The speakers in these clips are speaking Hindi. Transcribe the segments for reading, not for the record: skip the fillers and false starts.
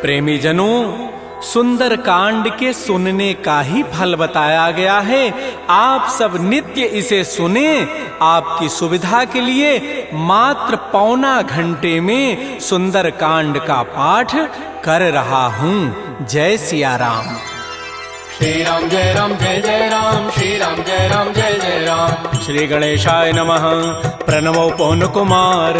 प्रेमी जनों, सुंदर कांड के सुनने का ही फल बताया गया है। आप सब नित्य इसे सुने। आपकी सुविधा के लिए मात्र पौना घंटे में सुंदर कांड का पाठ कर रहा हूँ। जय सिया राम। श्री राम जय राम जय जय राम, श्री राम जय राम जय जय राम। श्री गणेशाय नमः। प्रणवो पवन कुमार,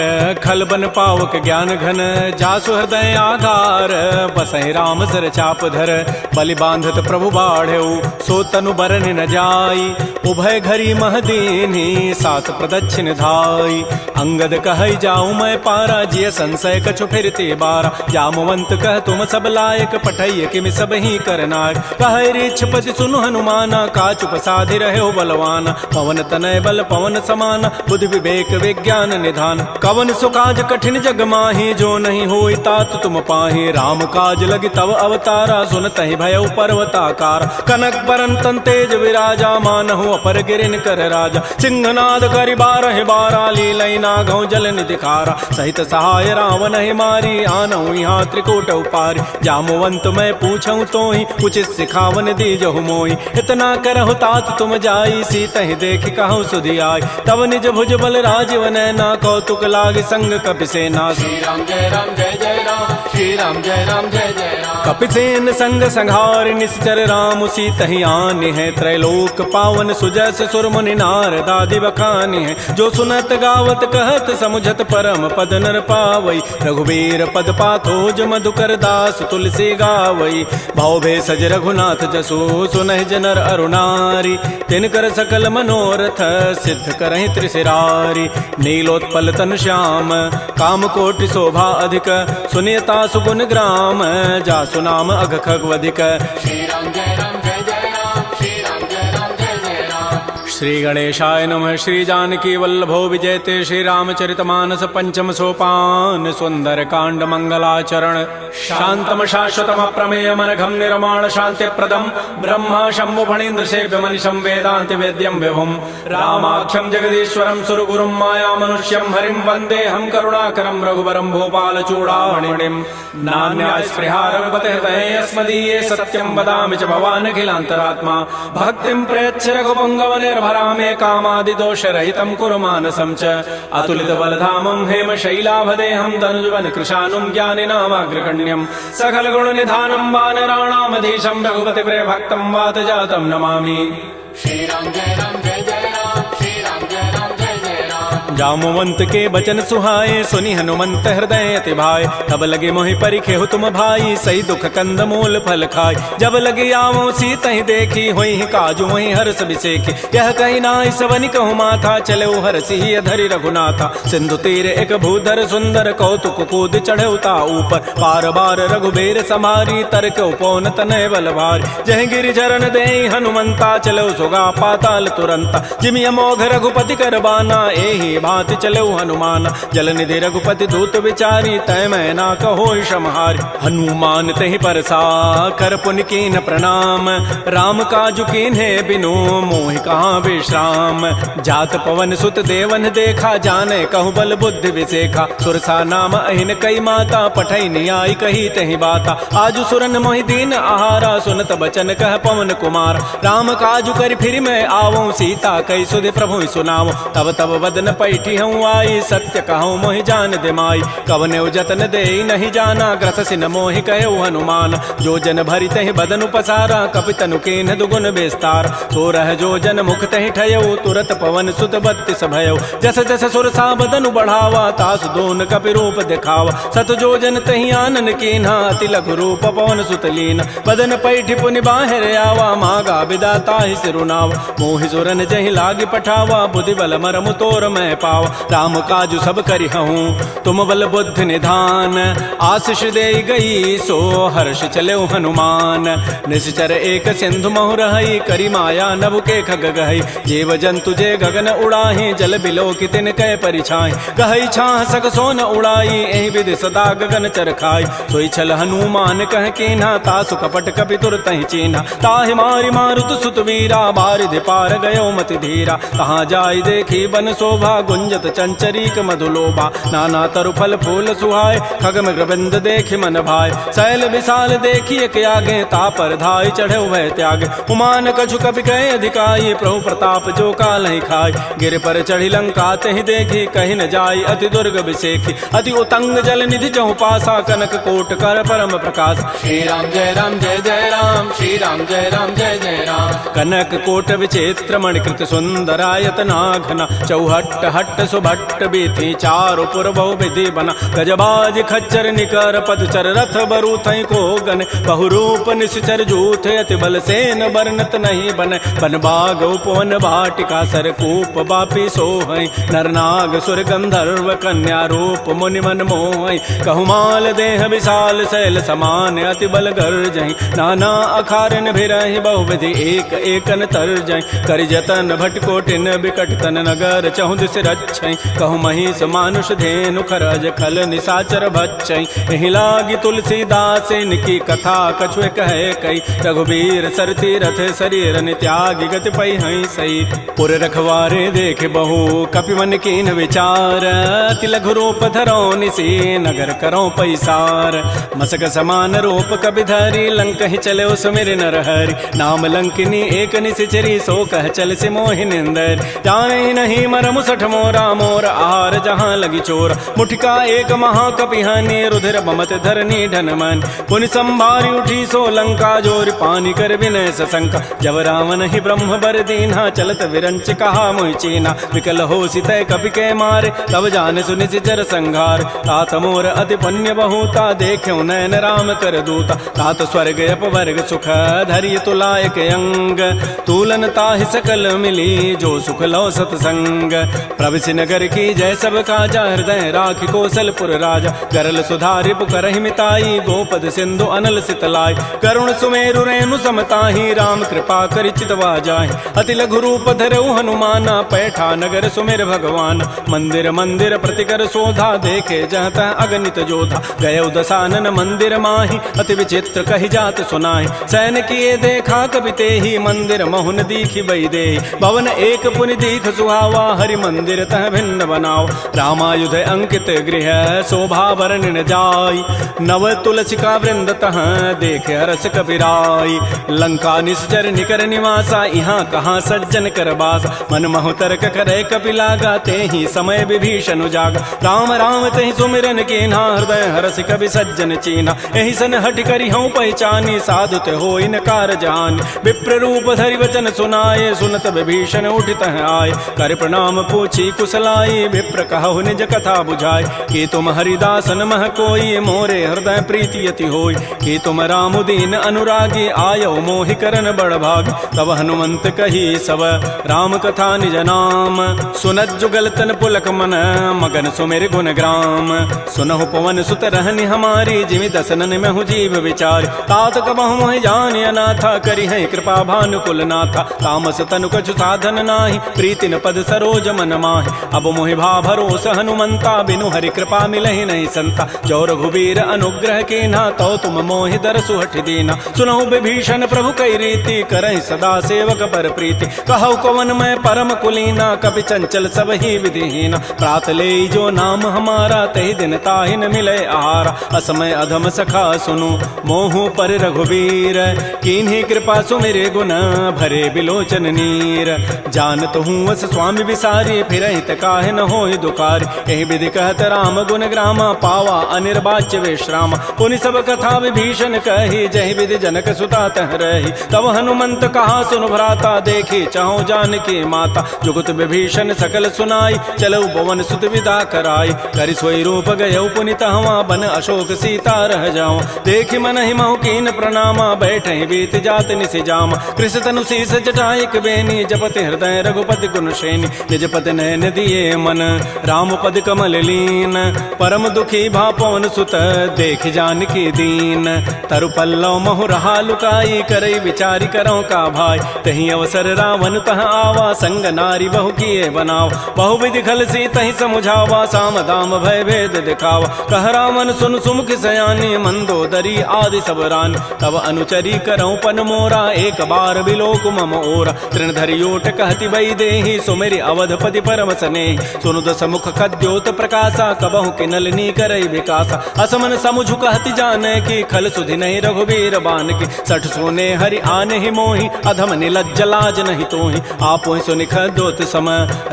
खलबन पावक ज्ञान घन, जासु हृदय आधार, बसहि राम सर चाप धर, बलि बांधत प्रभु बाढ़ऊ, सो तनु बरन न जाई, उभय घरी महदीनी, सास प्रदक्षिण धाई। अंगद कहै जाऊं मैं पारा, जिय संशय कछु फिरते बारा, जामवंत कह तुम सब लायक, पठैय किमि सब ही करनायक। कहै रीछपति सुनु हनुमाना, काचुप साधि रहे बलवाना, पवन तनय बल पवन समाना, बुद्धि विवेक विज्ञान निधान। कवन सुकाज कठिन जग माही, जो नहीं होई तात तुम पाही, राम काज लगी तव अवतारा, सुनतहि भयउ पर्वताकार। कनक बरन तन तेज विराजा, मानहु अपर गिरिन कर राजा, सिंहनाद करि बारहि बारा, लीलई नागौ जल निधिखारा। सहित सहाय रावण ही मारी, आनहु यहाँ त्रिकूट उपारी, जामवंत मैं पूछऊं तोहि, उचित सिखावन दीजहु मोहि। इतना करहु तात तुम जाई, सीतहि देखि कहु सुधियाई, तब निज भुज बल राजीव नैना, कौतुक लागी संग कपिसेना। श्री राम जय राम जय जय राम, श्री राम जय राम जय जय राम। कपिसेन संग संहार, निश्चर राम सीतहि आनि है, त्रैलोक पावन सुजस सुर मुनि नारद आदि बखानि है। जो सुनत गावत कहत समुझत परम पद नर पावई, रघुबीर पद पाथोज मधुकर दास तुलसी गावई। भाव भेषज रघुनाथ जसु, सुनहि जनर अरुणारी, तिनकर सकल मनोरथ सिद्ध करहि त्रिशिरारी। नीलोत्पल तनु श्याम, काम कोटि शोभा अधिक, सुनियता सुगुण ग्राम, जासु नाम अघ खगवधिक। श्री राम जय राम जय जय राम, श्री राम जय राम जय जय राम। श्री गणेशाय नमः। श्री जानकी वल्लभो विजयते, श्री रामचरितमानस पंचम सोपान, सुंदर कांड मंगलाचरण। शांतम शाश्वतम प्रमेयम अनघम निर्माण शांति प्रदम, ब्रह्मा शंभु फणीन्द्र सेव्य मनिषं वेदांति वेद्यम विभुम, रामाख्यम जगदीश्वरम सुरगुरुम माया मनुष्यम हरिम, वंदे हम करुणाकरम रघुवरम भूपाल चूड़ामणिम। नान्या स्पृहा रघुपते हृदये अस्मदीये, सत्यम वदामि च भवान् अखिलान्तरात्मा। भक्तिं प्रयच्छ रघुपुंगव निर्भरामे, कामादि दोष रहितं कुरु मानसं च। अतुलित बलधामं हेम शैलाभदेहं, तनुजवन कृशानुं ज्ञानिनामाग्रगण्यं, सकल गुण निधानं वानराणामधीशं, रघुपति प्रिय भक्तं वात जातं नमामि। श्री राम जय राम जय जय राम, श्री राम जय राम जय जय राम। जामवंत के बचन सुहाए, सुनि हनुमंत हृदय अति भाए, तब लगे मोहि परिखेहु तुम भाई, सही दुख कंद मूल फल खाय। जब लगे आवो सीतहि देखी, होई काजु मोहि हर्ष बिसेखी, यह कहि नाई सवनि कहु माथा, चले हरषि अधरि रघुनाथा। सिंधु तीर एक भूधर सुंदर, कौतुक कूद चढ़ऊ ता ऊपर, पार बार रघुबीर समारी, तरक उपौन तनय बल भारी। जह गिरि चरण देहि हनुमंता, चलो सुगा पाताल तुरंता। जिमि अमोघ रघुपति कर बाना, एहि भांति चलो हनुमान। जल निधि रघुपति दूत विचारी, तय मैं ना कहो क्षमहारी। हनुमान तहि परसा कर पुनि कीन प्रणाम, राम काजु कीन्हे बिनु मोहि कहाँ विश्राम। जात पवन सुत देवन देखा, जाने कहु बल बुद्धि विसेखा। सुरसा नाम अहिन कई माता, पठै नियाई कही तहि बाता। आजु सुरन मोहि दीन आहारा, सुनत बचन कह पवन कुमार। राम काजु करि फिर मैं आवऊं, सीता कई सुधि प्रभु सुनावो। तब तब बदन पैठी हूँ आई, सत्य कहूँ मोहि जान दिमाई। कवने जतन दे नहीं जाना, ग्रससि न मोहि कहो हनुमान। जो जन भरि तहि बदनु पसारा, कपितनु कीन्ह दुगुन विस्तार। तो रह जो जन मुख तहि ठयऊ, तुरत पवन सुत बत्तिस भयऊ। जस जस सुरसा बदनु बढ़ावा, तासु दोन कपि रूप दिखावा। सत जो जन तहि आनन कीन्हा, अति लघु रूप पवन सुत लीन। बदन पैठी पुनि बाहिर आवा, मागा विदा ताहि सिरुनावा। मोहि सुरन जहि लागी पठावा, बुद्धि बल मरमु तोर मैं पावा। राम काजु सब करिहऊँ, तुम बल बुद्धि निधान। आशीष दे गई सो हर्ष चले हनुमान। निश्चर एक सिंधु महु रही, करी माया नभ के खग गहई। जीव जंतु जे गगन उड़ाही, जल बिलो की तिन कै परिछाई। गहई छाह सक सोन उड़ाई, एहि विधि सदा गगन चरखाई। सोई छल हनुमान कह कीन्हा, तासु कपट कपि तुरतहि चीन्हा। ताहि मारि मारुत सुत वीरा, बारिधि पार गयो मति धीरा। कहाँ जाई देखी बन शोभा, गुंजत चंचरीक मधुलोभा नाना तरु फल फूल सुहाय खग मृगबिंद देखि मन भाय शैल विशाल देखिए के आगे तापर धाय चढ़े भय त्याग उमान कछु कपि कहे अधिकाई प्रभु प्रताप जो काल ही खाय गिर पर चढ़ी लंका तहि देखी कहीं न जाई अति दुर्ग विसेखी अति उतंग जल निधि चहु पासा कनक कोट कर परम प्रकाश श्री राम जय जय राम श्री राम जय जय राम कनक कोट विचित्र मणिकृत सुंदरायत नाघना चौहट्ट हट्ट सुभट्ट बीथी चारु पुर बहु विधि बना गजबाज खच्चर निकर पदचर रथ बरु थई को गन बहुरूप निश्चर जूथ अति बल सेन बरनत नहीं बन बन बाग उपवन भाटिका सरकूप बापी सोहै नरनाग सुर गंधर्व कन्या रूप मुनि मन मोहै कहुमाल देह विशाल शैल समान अति बल गर्जहि नाना अखारन भिरहि बहुविधि एक एकन तरजहि करि जतन भटकोटिन बिकट तन नगर चहु दिस रक्षै कहु महिष मानुष धेनु खरज खल निसाचर भक्षै एहि लागी तुलसीदास इनकी कथा कछुए कहे कई रघुबीर सरती रथ शरीर त्यागी गति पै हई सही पुर रखवारे देख बहु कपि मन कीन विचार अति लघु रूप धरो निसी नगर करो पैसार मसक समान रूप कपि धरी लंक ही चले सुमिर नर हरि नाम लंकिनी एक निसिचरी सो कह चल से मोहि निंदर जाने नहीं मरमु सठ मोरा मोर आहार जहाँ लगी चोर मुठिका एक महाकपि हनि रुधिर बमत धरनी ढन मन पुनि संभारी उठी सो लंका जोर पानी कर विनय सशंका जब रावण ही ब्रह्म बर दीन्हा चलत विरंच कहा मोहि चीना विकल हो सितय कपि के मारे तब जान सुनि सिचर संघार तात मोर अति पुण्य बहुता देख्यो नयन राम कर दूता तात स्वर्ग अपवर्ग सुख धैर्य तुलायक अंग तूलन ताहि सकल मिली जो सुख लो सतसंग प्रविशि नगर की जय सब काजा हृदय राखि कौशलपुर राजा गरल सुधारि पुकरहि मिताई गोपद सिंधु अनल सितलाई करुण सुमेरु रेणु समताहि राम कृपा करि चितवा जाहि अति लघु रूप धरऊ हनुमाना पैठा नगर सुमेर भगवान मंदिर मंदिर प्रतिकर शोधा देखे जहत अगणित जोधा गय दसानन मंदिर माहि अति विचित्र कहि जात सुनाहि सैन किए देखा कवि तेहि मंदिर महुन दीखि बई दे भवन एक पुनि दीख सुहावा हरि मंदिर तह भिन्न बनाओ रामायुध अंकित गृह शोभा वर्णन जाय नव तुलसिका वृंद तह देख हरस कपिराई लंका निश्चर निकर निवासा यहाँ कहाँ सज्जन कर बास मन महु तर्क करे कपि लागा तेहि समय विभीषण जागा राम राम तेहि सुमिरन कीन्हा हृदय हरस कवि सज्जन चीना एहि सन हट करि हूँ पहचानी साधु ते हो इनकार जान विप्र रूप धरि वचन सुनाए सुनत विभीषण उठित आए कर प्रणाम पूछी कुशलाई विप्र कहु निज कथा बुझाए कि तुम हरिदासन मह कोई मोरे हृदय प्रीति यति होई कि तुम राम दीन अनुरागी आयो मोहि करन बड़ भाग तब हनुमंत कही सब राम कथा निज नाम सुनत जुगल तन पुलक मन मगन सुमेर गुण ग्राम सुनहु पवन सुत रहनि हमारी जिमि दसनन में हूँ जीव विचार तात कबहु मोहि जानि अनाथा करि है कृपा भानुकुल नाथा तामस तनु कछु साधन नाही प्रीति न पद सरोज मन माहि अब मोहि भा भरोस हनुमंता बिनु हरि कृपा मिलहि नहीं संता जो रघुबीर अनुग्रह कीन्हा तो तुम मोहि दरसु हठ दीना सुनहु विभीषण प्रभु कई रीति करहि सदा सेवक पर प्रीति कहु कवन मैं परम कुलीना कपि चंचल सब ही विधिहीना प्रात ले जो नाम हमारा तहि दिन ताहि न मिले आहारा असमय अधम सखा सुनु मोहु पर रघुबीर कीन्ही कृपा सुमिरे गुण भरे बिलोचन नीर जानत हूँ अस स्वामी विसारी फिर काहे न होहि दुखारी एहि विधि कहत राम गुण ग्रामा पावा अनिर्वाच्य विश्राम पुनि सब कथा विभीषण कही जहि विधि जनक सुता तह रही तब हनुमंत कहा सुन भ्राता देखी चाहु जानकी माता जुगत विभीषण सकल सुनाई चलऊ पवन सुत विदा कराई करि सोई रूप गयऊ पुनि तहवा बन अशोक सीता रह जाऊं देखि मन ही महु कीन प्रणामा बैठे बीत जात निसि जामा कृष तनु शीस जटाइक बेनी जपति हृदय रघुपति गुण श्रेणी निज पति नयन दिए मन राम पद कमल लीन परम दुखी भा पवन सुत देख जानकी दीन तरु पल्लव महु रहा लुकाई करई विचारी करो का भाई तही अवसर रावण तह आवा संग नारी बहु किए बनाव बहु विधि खल सी तही समुझावा साम दाम भय भेद दिखावा कह रावण सुन सुमुख सयानी मंदोदरी आदि सब रान तब अनुचरी करऊं पन मोरा एक बार बिलोक मम ओरा तृण धरियोट कहति बई देहि सुमेरि अवधपति पर करम सने सुनु दस मुख खद्योत प्रकाशा कबहु के नलनी करई विकासा असमन समुझु कहति जाने की खल सुधि नहीं रघुबीर बान की सठ सोने हरि आने ही मोहि अधम निलज्ज लाज नहीं तोहि आपो सुनि खद्योत सम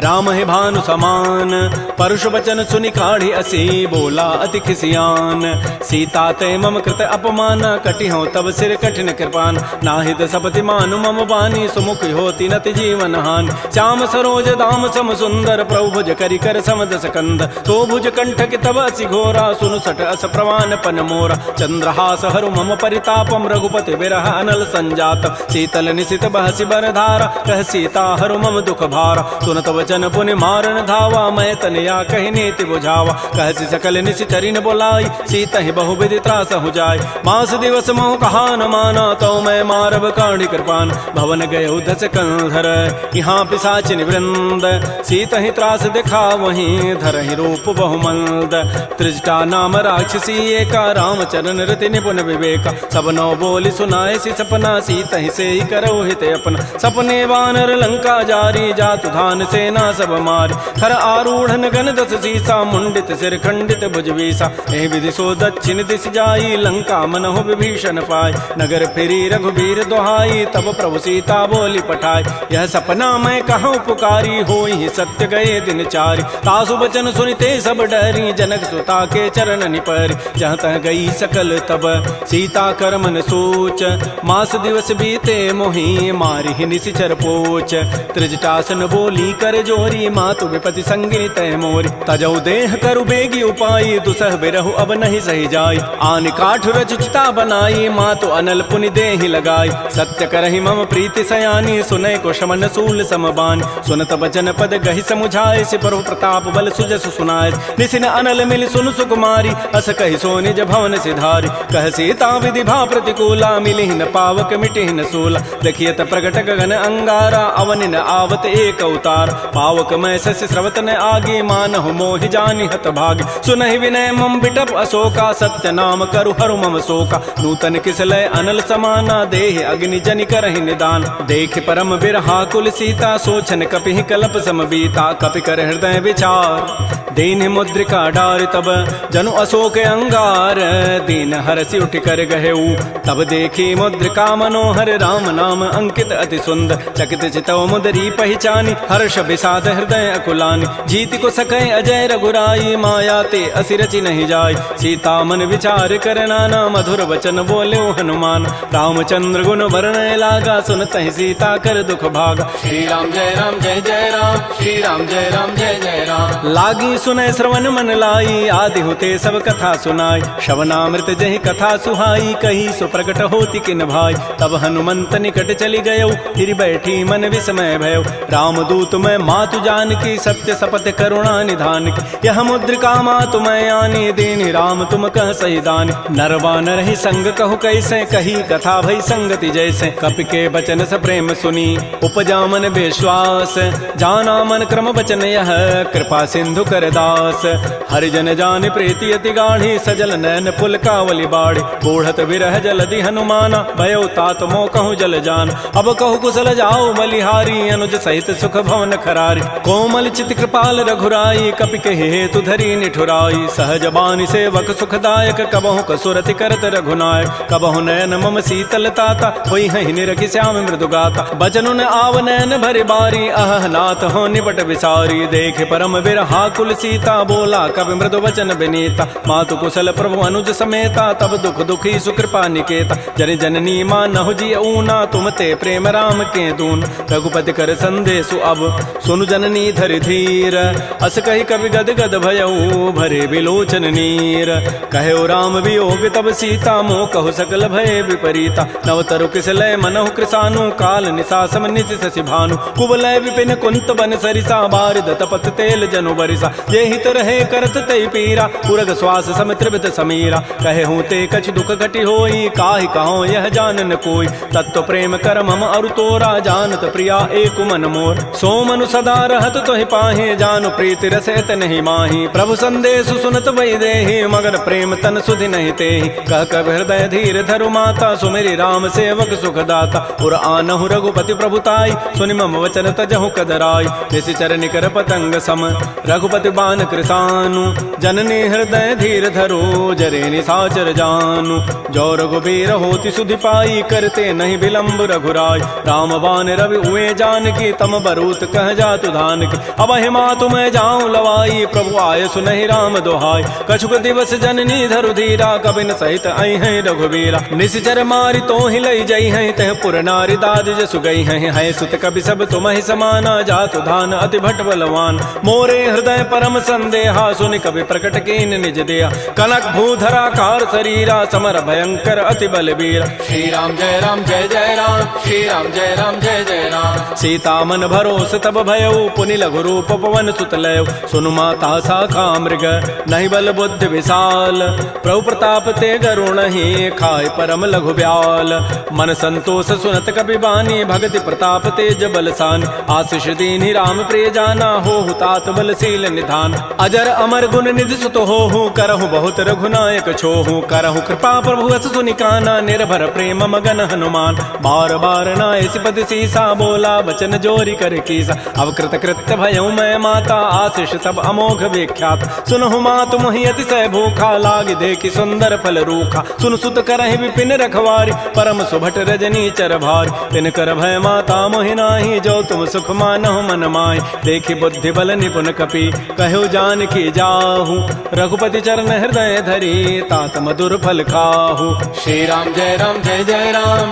राम है भानु समान परुष वचन सुनि काढ़ी असी बोला अति खिसियान सीता ते मम कृत अपमान कटि हो तब सिर कठिन कृपान नाहित सपति मानु मम बानी सुमुख होती नति जीवन हान श्याम सरोज दाम सम सुंदर प्रभु भुज करि कर समदस कंद तो भुज कंठ के तब असि घोरा सुनु सट अस प्रवान पन मोरा चंद्रहास हरु मम परितापम रघुपति बिरह अनल संजात शीतल निशित बहसि बरधारा कह सीता हरु मम दुख भारा सुनत वचन पुनि मारन धावा मैं तनया कहि नीति बुझावा कहसि सकल निशि चरिन बोलाई सीता ही बहु विधि त्रास हो जाय मास दिवस मोह कहा न माना तो मैं मारब काढ़ी कृपान भवन गय दस कंधर यहाँ पिशाचिन वृंद सीता ही त्रास दिखा वहीं धर ही रूप बहुमंद त्रिजटा नाम राक्षसी एका रामचरण रति निपुण विवेका सब नौ बोली सुनाए सी सपना सीता ही से ही करो हित अपना सपने वानर लंका जारी जातु धान सेना सब मारी खर आरूढ़ गन दस सीसा मुंडित सिर खंडित भुजवीसा एहि विधि सो दक्षिण दिश जाई लंका मनहु विभीषण पाई नगर फिरी रघुबीर दोहाई तब प्रभु सीता बोली पठाई यह सपना मैं कहूँ पुकारी होई सत्य गए दिन चारि तासु बचन सुनिते सब डरी जनक सुता के चरण निपरि जहाँ तह गई सकल तब सीता कर मन सोच मास दिवस बीते मोहि मारि ही निशिचर पोच त्रिजटासन बोली कर जोरी मातु विपति संगिनी तय मोरी तजौ देह करु बेगी उपाई दुसह बिरहु अब नहीं सही जाई आन काठ रचिता बनाई मातु अनल पुनि देहि लगाई सत्य करहि मम प्रीति सयानी सुनय को शमन सूल समबान सुनत बचन पद गहि समुझाए सि प्रभु प्रताप बल सुजस सुनाए निसिन अनल मिल सुन सुकुमारी अस कहि सो निज भवन सिधारी कह सीता विधि भा प्रतिकूला मिलिहि न पावक मिटिहि न सूला देखियत प्रगट गगन अंगारा अवनि न आवत एक अवतार पावक मैं शशि स्रवत न आगे मानहु मोहि जानि हत भाग सुनहि विनय मम बिटप अशोका सत्य नाम करु हरु मम शोका नूतन किसलय अनल समाना देहि अग्नि जनि करहि निदान देख परम बिरहा कुल सीता सोचन कपिहि कलप सम बीता कपि कर हृदय विचार दीन मुद्रिका डार तब जनु अशोक अंगार दीन हरसि उठ कर गहेऊ तब देखी मुद्रिका मनोहर राम नाम अंकित अति सुंदर चकित चितव मुदरी पहचानी हर्ष विषाद हृदय अकुलानी जीत को सकै अजय रघुराई माया ते असिरचि नहीं जाय सीता मन विचार कर नाना मधुर वचन बोले हनुमान रामचंद्र गुण वर्णय लागा सुनत ही सीता कर दुख भागा श्री राम जय राम जय जय राम श्री राम जय राम जय जय राम लागी सुनय श्रवण मन लाई आदि होते सब कथा सुनाई श्रवणामृत जहि कथा सुहाई कही सो प्रकट होती किन भाई तब हनुमंत निकट चली गयो फिर बैठी मन विस्मय भयो राम दूत मैं मातु जान की सत्य सपथ करुणा निधान की यह मुद्रिका मातु मैं आनी दीनी राम तुम कह सही दानी नरवा नर ही संग कहु कैसे कही कथा भई संगति जैसे कपि के बचन स प्रेम सुनी उपजा मन विश्वास जाना मन क्रम बचन यह कृपा सिंधु कर दास हरिजन जान प्रीति अति गाढ़ी सजल नैन पुल कावली बाड़ी बूढ़त विरह जलधि हनुमाना भयो तात मो कहूँ जल जान अब कहु कुशल जाओ बलिहारी अनुज सहित सुख भवन खरारी कोमल चित कृपाल रघुराई कपि के हेतु धरी निठुराई सहज बानी सेवक सुखदायक कबहु कसुरति करत रघुनायक कबहु नयन मम शीतल ताता होई हहि निरखि श्याम मृदु गाता बचनु न आव नयन भरि बारी अह नाथ हो निपट विसारी देख परम बिरहा कुल सीता बोला कवि मृदु वचन विनीता मातु कुशल प्रभु अनुज समेता तब दुख दुखी सुकृपा निकेता जन जननी मानहु जी ऊना तुम ते प्रेम राम के दून रघुपति कर संदेशु अब सुनु जननी धरि धीर अस कहि कवि गद गद भयऊ भरे विलोचन नीर कहो राम वियोग तब सीता मोह कहु सकल भय विपरीता नवतरु किसलय मनहु कृसानु काल निशासम निशि शशि भानु कुवलय विपिन कुंत बन सरिसा बारिद तपत तेल जनु बरिसा ये हित रहे करत ते पीरा पुरग श्वास सम त्रिवित समीरा कहे हूँ ते कछ दुख घटी होई काहि कहो यह जानन कोई तत्व प्रेम कर मम अरु तोरा जानत प्रिया एक मन मोर सो मनु सदा रहत तोहि पाहे जानु प्रीति रसत नहीं माही प्रभु संदेश सुनत वै देहि मगर प्रेम तन सुधि नहीं तेहि कह कब हृदय धीर धरु माता सुमेरी राम सेवक सुख दाता उर आनहु रघुपति प्रभुताई सुनि मम वचन तजहु कदराई जैसे चरण कर पतंग सम रघुपति बान कृसानु जननी हृदय धीर धरो जरे निसाचर जानु जो रघुबीर होति सुधि पाई करते नहीं विलंब रघुराय राम बान रवि हुए जानकी तम बरूत कह जातु धान की अब हिमा तुम्हें जाऊं लवाई प्रभु आय सुनहि राम दोहाई कछुक दिवस जननी धरु धीरा कबिन सहित आई हैं रघुबीरा निश्चर मारी तो ही लई जई हैं तह पुर नारी दाद जसु गई हैं सुत कवि सब तुम ही समाना जातु धान अति भट बलवान मोरे हृदय परम संदेहा सुनि कवि प्रकट कीन निज दिया कनक भूधरा कार शरीरा समर भयंकर अति बलबीरा श्री राम जय राम श्री राम जय जय राम सीता मन भरोस तब भयउ पुनि लघु रूप पवन सुत लय सुनु माता साखा मृग नहीं बल बुद्धि विशाल प्रभु प्रताप ते गरुण ही खाय परम लघु ब्याल मन संतोष सुनत कपि बानी भगति प्रताप तेज बलसान आशीष दीनि राम प्रिय जाना हो तात बलशील निधान अजर अमर गुण निधि सुत हो करहु बहुत रघुनायक छोहु करहु कृपा प्रभु अस सुनि काना निर्भर प्रेम मगन हनुमान बार बार नायसि पति सीसा बोला बचन जोरी कर कीसा अब कृत कृत्य भयउ मैं माता आशीष सब अमोघ विख्यात सुनहु मात मोहि अतिशय भूखा लाग देखि सुंदर फल रूखा सुन सुत करहि विपिन रखवारी परम सुभट रजनी चर भारी तिन कर भय माता मोहि नाही जो तुम सुख मानहु मन माहि देखि बुद्धि बल निपुन कपि कहु जान की जाहु रघुपति चरण हृदय धरी तात मधुर फल खाहु श्री राम जय राम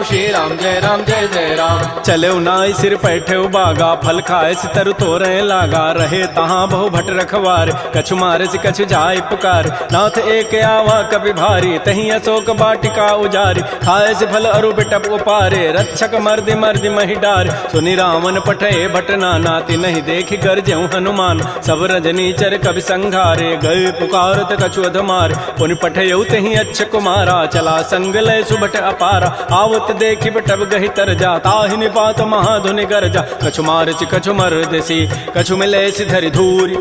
श्री राम जय राम चले नाई सिर पैठे बागा फल खाए सितर तोरे लागा रहे तहाँ बहु भट रखवार कछु मारे से कछु जाय पुकार नाथ एक आवा कभी भारी तही अशोक बाटिका उजारी खाए से फल अरु बिटप उपारे रक्षक मर्दि मर्दि मही डार सुनि रावण पठे भट नाती नहीं देखी गरजेऊ हनुमान सब रजनी चर कभी संघारे गए पुकारत कछु अधमार पुनि पठेऊ तही अच्छ कुमारा चला संग लय सुभट अपारा आवत देखी बटब गही तर जा ताहि निपात महाधुनि गरजा कछु मारचि कछु मर्दसी कछु मिले धरि धूरी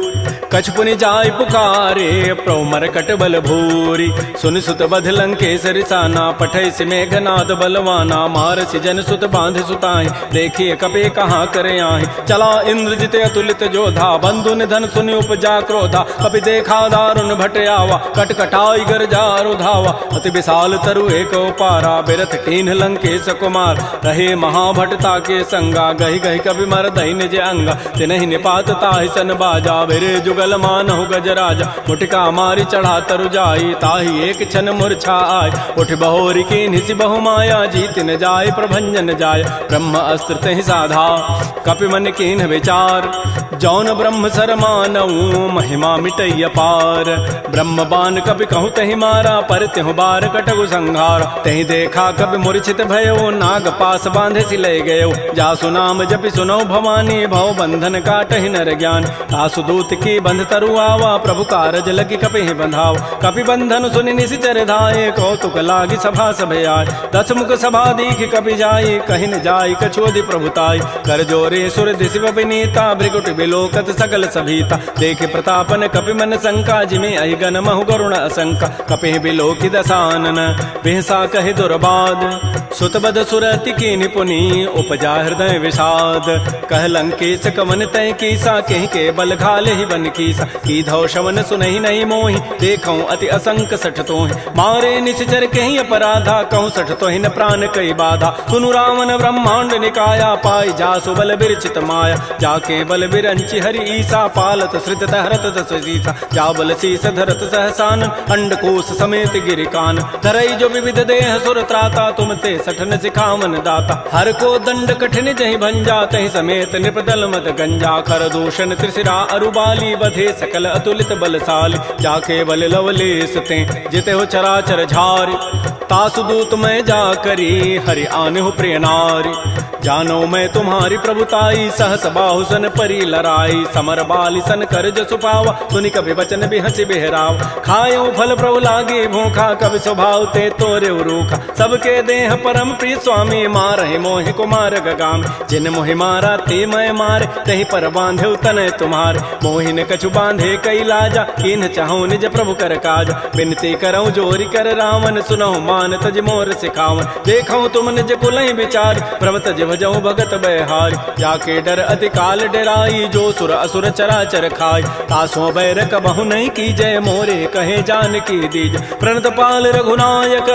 कछु पुनि जाय पुकारे प्रभु मरकट बल भूरी सुनि सुत बध लंकेश रिसाना पठै सि मेघनाद बलवाना मारसि जन सुत बांध सुताई देखिए कपे कहाँ करे आहि चला इंद्रजित अतुलित जोधा बंधु निधन सुनि उपजा क्रोधा कपि देखा दारुण भट आवा कटकटाई गरजा रुधावा अति विशाल तरु एक पारा बिरथ कीन्ह लंकेश कुमार रहे महाभटता के संगा गही गही कभी मर दही निज अंगा तिनहि निपात ताहि सन बाजा बिरे जुगल मानहु गजराजा मुटिका मारी चढ़ा तरु जाई ताहि एक क्षण मूर्छा आय उठ बहोरी की निसि बहु माया जीत न जाय प्रभंजन जाय ब्रह्म अस्त्र तहि साधा कपि मन कीन्ह विचार जौन ब्रह्म सर मानऊ महिमा मिटैय पार ब्रह्म बान कपि कहूँ तहि मारा पर त्यहु बार कटगु संहार तहि देखा कपि मूर्छित भयो नाग पास बांधे सि लय गयो जासु नाम जपि सुनो भवानी भव बंधन काटहि नर ज्ञान तासु दूत की बंध तरु आवा प्रभु कारज लगी कपि बंधाव कपि बंधन सुनि निशिचर धाये कौतुक लागी सभा सभे आय दस मुख सभा दीख कपि जाई कहि न जाई कछोदि प्रभुताई कर जोरे सुर दिशिव विनीता भृगुट बिलोकत सकल सभीता देखे प्रतापन कपि मन शंका जिमे अहि गण महु गरुण असंका कपि बिलोकि दसानन बिहसा कहि दुर्बाद सुतबद सुरति की निपुनी उपजा हृदय विषाद कह लंकेश कवन तय कीसा कहीं के बल घाले ही बन कीसा की धौ शवन सुनहि नहीं मोहि देखऊं अति असंक सठ तोहि मारे निश्चर कहीं अपराधा कहूँ सठ तोहि न प्राण कई बाधा सुनु रावण ब्रह्मांड निकाया पाई जासु बल बिरचित माया जाके बल बिरंचि हरि ईसा पालत श्रित हरत दस सीसा जा बल शीस धरत सहसान अंडकोश समेत गिरिकान धरई जो विविध देह सुर त्राता तुम ते सठन सिखावन दाता हर को दंड कठिन जहि भंजा तहि समेत निपदल मत गंजा कर दूषण त्रिशिरा अरुबाली बधे सकल अतुलित बलशाली जाके बल लवलेस ते जिते हो चराचर झारी तासु दूत मैं जा करी हरि आने हो प्रिय नारी जानो मैं तुम्हारी प्रभुताई, सहस बाहु सन परी लराई, समर बाली सन कर जसु पावा, सुनि कभी वचन भी हंसी बिहराव। खायो फल प्रभु लागे भूखा, कभी स्वभाव ते तोरे रूखा, सबके देह परम प्रिय स्वामी, मारहि मोहि कुमार गगाम। जिन मोहि मारा ते मैं मारे, तही पर बांधे तनय तुम्हारे, मोहि न कछु बांधे कई लाजा, किन चाहूं निज प्रभु कर काज। बिनती करऊं जोरी कर रावण, सुनहु मान तज मोर सिखावन। देखऊं तुम निज कुलहि विचार, प्रभ तज भजऊं भगत बयहारी। जाके डर अति काल डराई, जो सुर असुर चराचर खाई, तासों बैर कबहु नहीं की जय, मोरे कहे जान की दीज। प्रणत पाल रघुनायक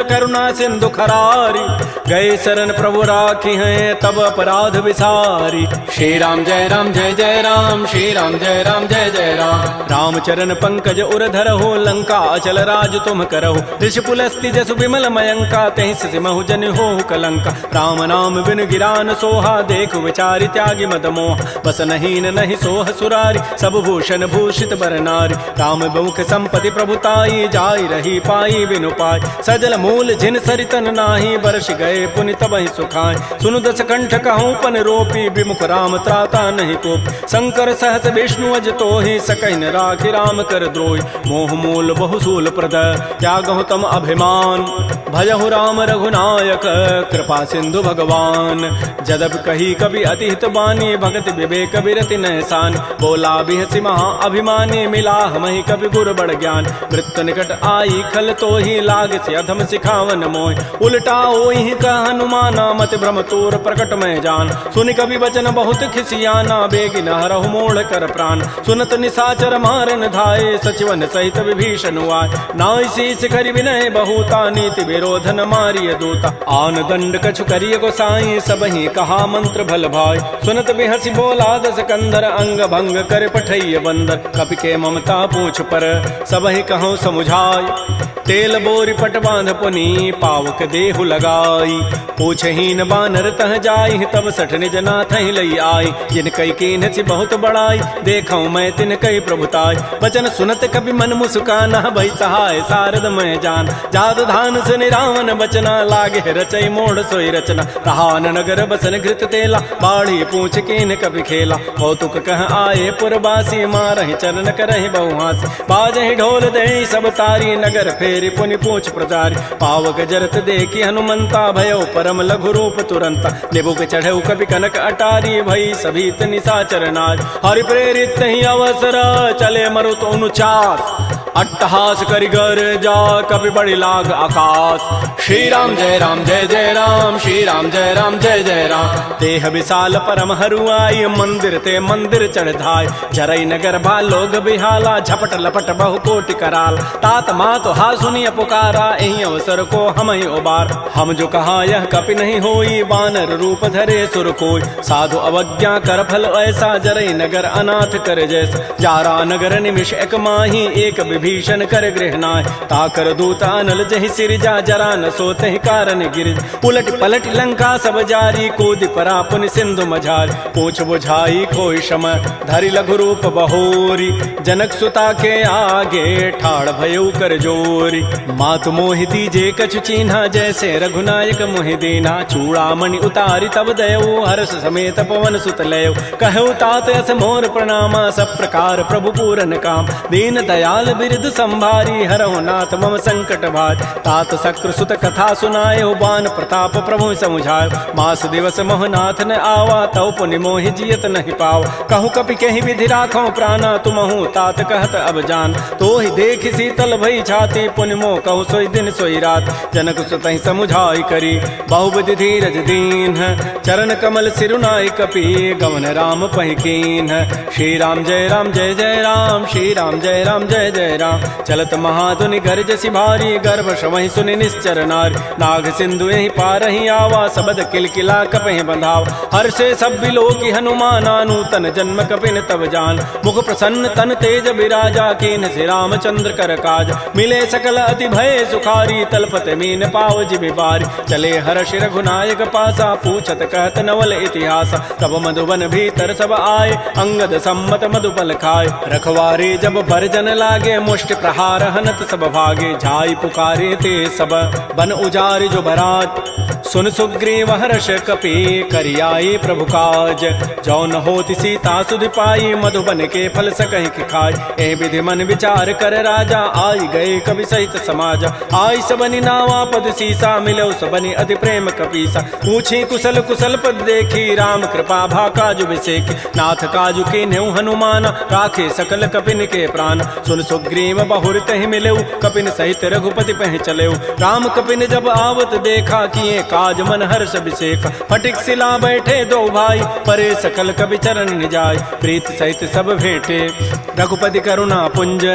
करुणा सिंधु खरारी, गए शरण प्रभु राखी हैं तब अपराध विसारी। श्री राम जय राम जय जय राम, श्री राम जय राम जय जय राम। रामचरण पंकज उर धरहो, लंका अचल राज तुम करहो। ऋषि पुलस्ति जसु विमल मयंका, तहि सिमहु जन होहु कलंका। राम नाम बिन गिरान सोहा, देखु विचारि त्यागी मद मोह। बस नहीं नहीं सोह सुरारी, सब भूषण भूषित बर नारी। राम बहुख संपत्ति प्रभुताई, जाई रही पाई बिनु पाई। सजल मूल जिन सरितन नाही, बरस गए पुनि तबहि सुखाय। सुनु दस कंठ कहूँ पन रोपी, विमुख राम त्राता नहीं कोप। शंकर सहस विष्णु अज तोहि, सकहि न राखि राम कर द्रोही। मोह मूल बहुसूल प्रद, त्यागहु तम अभिमान। भजहु राम रघुनायक, कृपा सिंधु भगवान। जदप कही कवि अति हित बानी, भगत विवेक बिरति नहसान। बोला बिहसि महा अभिमानी, मिला हमहि कवि गुर बड़ ज्ञान। मृत्यु निकट आई खल तोहि, लाग से अधम सिखावन मोहि। उल्टा ओहि कह हनुमाना, मत भ्रम तोर प्रकट में जान। सुनि कवि वचन बहुत खिसियाना, बेगी न हरहु मोड़ कर प्राण। सुनत निशाचर मारन धाये, सचिवन सहित विभीषण आए। नाई शीस करि विनय बहुता, नीति विरोधन मारिय दूता। आन दंड कछु करिय गोसाई, सबहि कहा मंत्र भल भाई। सुनत बिहसि बोला दस कंधर, अंग भंग कर पठैय बंदर। कपि के ममता पूछ पर, सबहि कहूँ समुझाई। तेल बोरी पट बांध पुनी, पावक देहु लगाई। पूछहीन बानर तह जाई, तब सठ निज नाथ लई आई। जिन कई कीन सी बहुत बड़ाई, देखऊं मैं तिन कई प्रभुताई। वचन सुनत कभी मन मुस्काना, भई सहाय सारद मैं जान। जात धान सुनि रावण बचना, लागे रचई मोड़ सोई रचना। रहान नगर बसन घृत तेला, बाढ़ी पूछ कीन कभी खेला। कौतुक कह आए पुरबासी, मारहि चरण करहि बहुहासी। बाजहि ढोल देहि सब तारी, नगर फेरि पुनि पूछ प्रजारी। पावक जरत देखी हनुमंता, भयो परम लघु रूप तुरंता। निबुक चढ़ऊ कवि कनक अटारी, भई सभीत निशाचर नारी। हरि प्रेरित ही अवसर, चले मरुत अनुचास। अट्टहास करि गर जा, कवि बड़ी लाग आकाश। श्री राम जय राम जय जय राम, श्री राम जय राम जय जय राम। देह विशाल परम हरुआई, मंदिर ते मंदिर चढ़ धाय। जरई नगर भा लोग बिहाला, झपट लपट बहु कोटि कराल। तात मात हा सुनिय पुकारा, एहि अवसर को हम ही उबार। हम जो कहा यह कपि नहीं होई, बानर रूप धरे सुर कोई। साधु अवज्ञा कर फल ऐसा, जरई नगर अनाथ कर जैसा। जारा नगर निमिष एक माही, एक विभीषण कर गृहनाय। ताकर दूत अनल जहि सिरजा, जरा न सोते कारण गिर। उलट पलट लंका सब जारी, कूद परा पुनि सिंधु मझारी। पूछ बुझाई खोई शम, धरि लघु रूप बहोरी। जनक सुता के आगे, ठाड़ भयउ कर जोरी। मातु मोहि दीजे कछु चीन्हा, जैसे रघुनायक मोहि दीना। चूड़ामणि उतारी तब दयऊ, हर्ष समेत पवन सुत लयऊ। कहऊ तात अस मोर प्रणामा, सब प्रकार प्रभु पूरन काम। दीन दयाल बिरद संभारी, हरहु नाथ मम संकट भार। तात शक्र सुत कथा सुनायो, बान प्रताप प्रभु समुझायो। मास दिवस मोहनाथ न आवा, तव पुनि मोहि जियत नहीं पाव। कहूँ कपि कहीं विधि राखो प्राणा, तुमहु तात कहत अब जान। तो ही देख शीतल भई छाती, पुनि मोह कहु सोई दिन सोई रात। जनक सुतहि समुझाई करी, बहुविधि धीरज दीन। चरण कमल सिरुनाई कपि, गमन राम पहि कीन। श्री राम जय राम जय जय राम, श्री राम जय राम जय जय राम। चलत महाधुनि गर्ज सिभारी, गर्भ श्रवहि सुनि निश्चर नारी। नाग सिंधु यही पारहि आवा, सबद किलकिला कपहि बंधाव। हर्षे सब बिलोकी हनुमाना, नूतन जन्म कपिन तब जान। मुख प्रसन्न तन तेज बिराजा, कीन से रामचंद्र कर काज। मिले सकल अति भय सुखारी, तलपत मीन पाव जिबि बारी। चले हर्ष रघुनायक पासा, पूछत कहत नवल इतिहास। तब मधुबन भीतर सब आए, अंगद सम्मत मधुपल खाए। रखवारे जब बरजन लागे, मुष्टि प्रहार हनत सब भागे, जाई पुकारे ते सब बन उजारि जो बरात। सुन सुग्रीव हर्ष कपि करियाई प्रभु काज, जौन होति सीता सुध पाई मधुबन के फल सकहि कि खाय। ए विधि मन विचार कर राजा, आई गए कवि सहित समाज। आई सबनि नावा पद सीसा, मिलो सबनि अति प्रेम कपीसा। पूछी कुशल कुशल पद देखी, राम कृपा भा काजु विसेखी। नाथ काजु के नेउ हनुमान, राखे सकल कपिन के प्राण। सुन सुग्रीव बहुर तहि मिलेउ, कपिन सहित रघुपति पह चलेउ। राम कपिन जब आवत देखा, किए काज मन हर्ष अभिषेक। फटिक सिला बैठे दो भाई, परे सकल कवि चरण निजाय। प्रीत सहित सब भेंटे, रघुपति करुणा पुंज।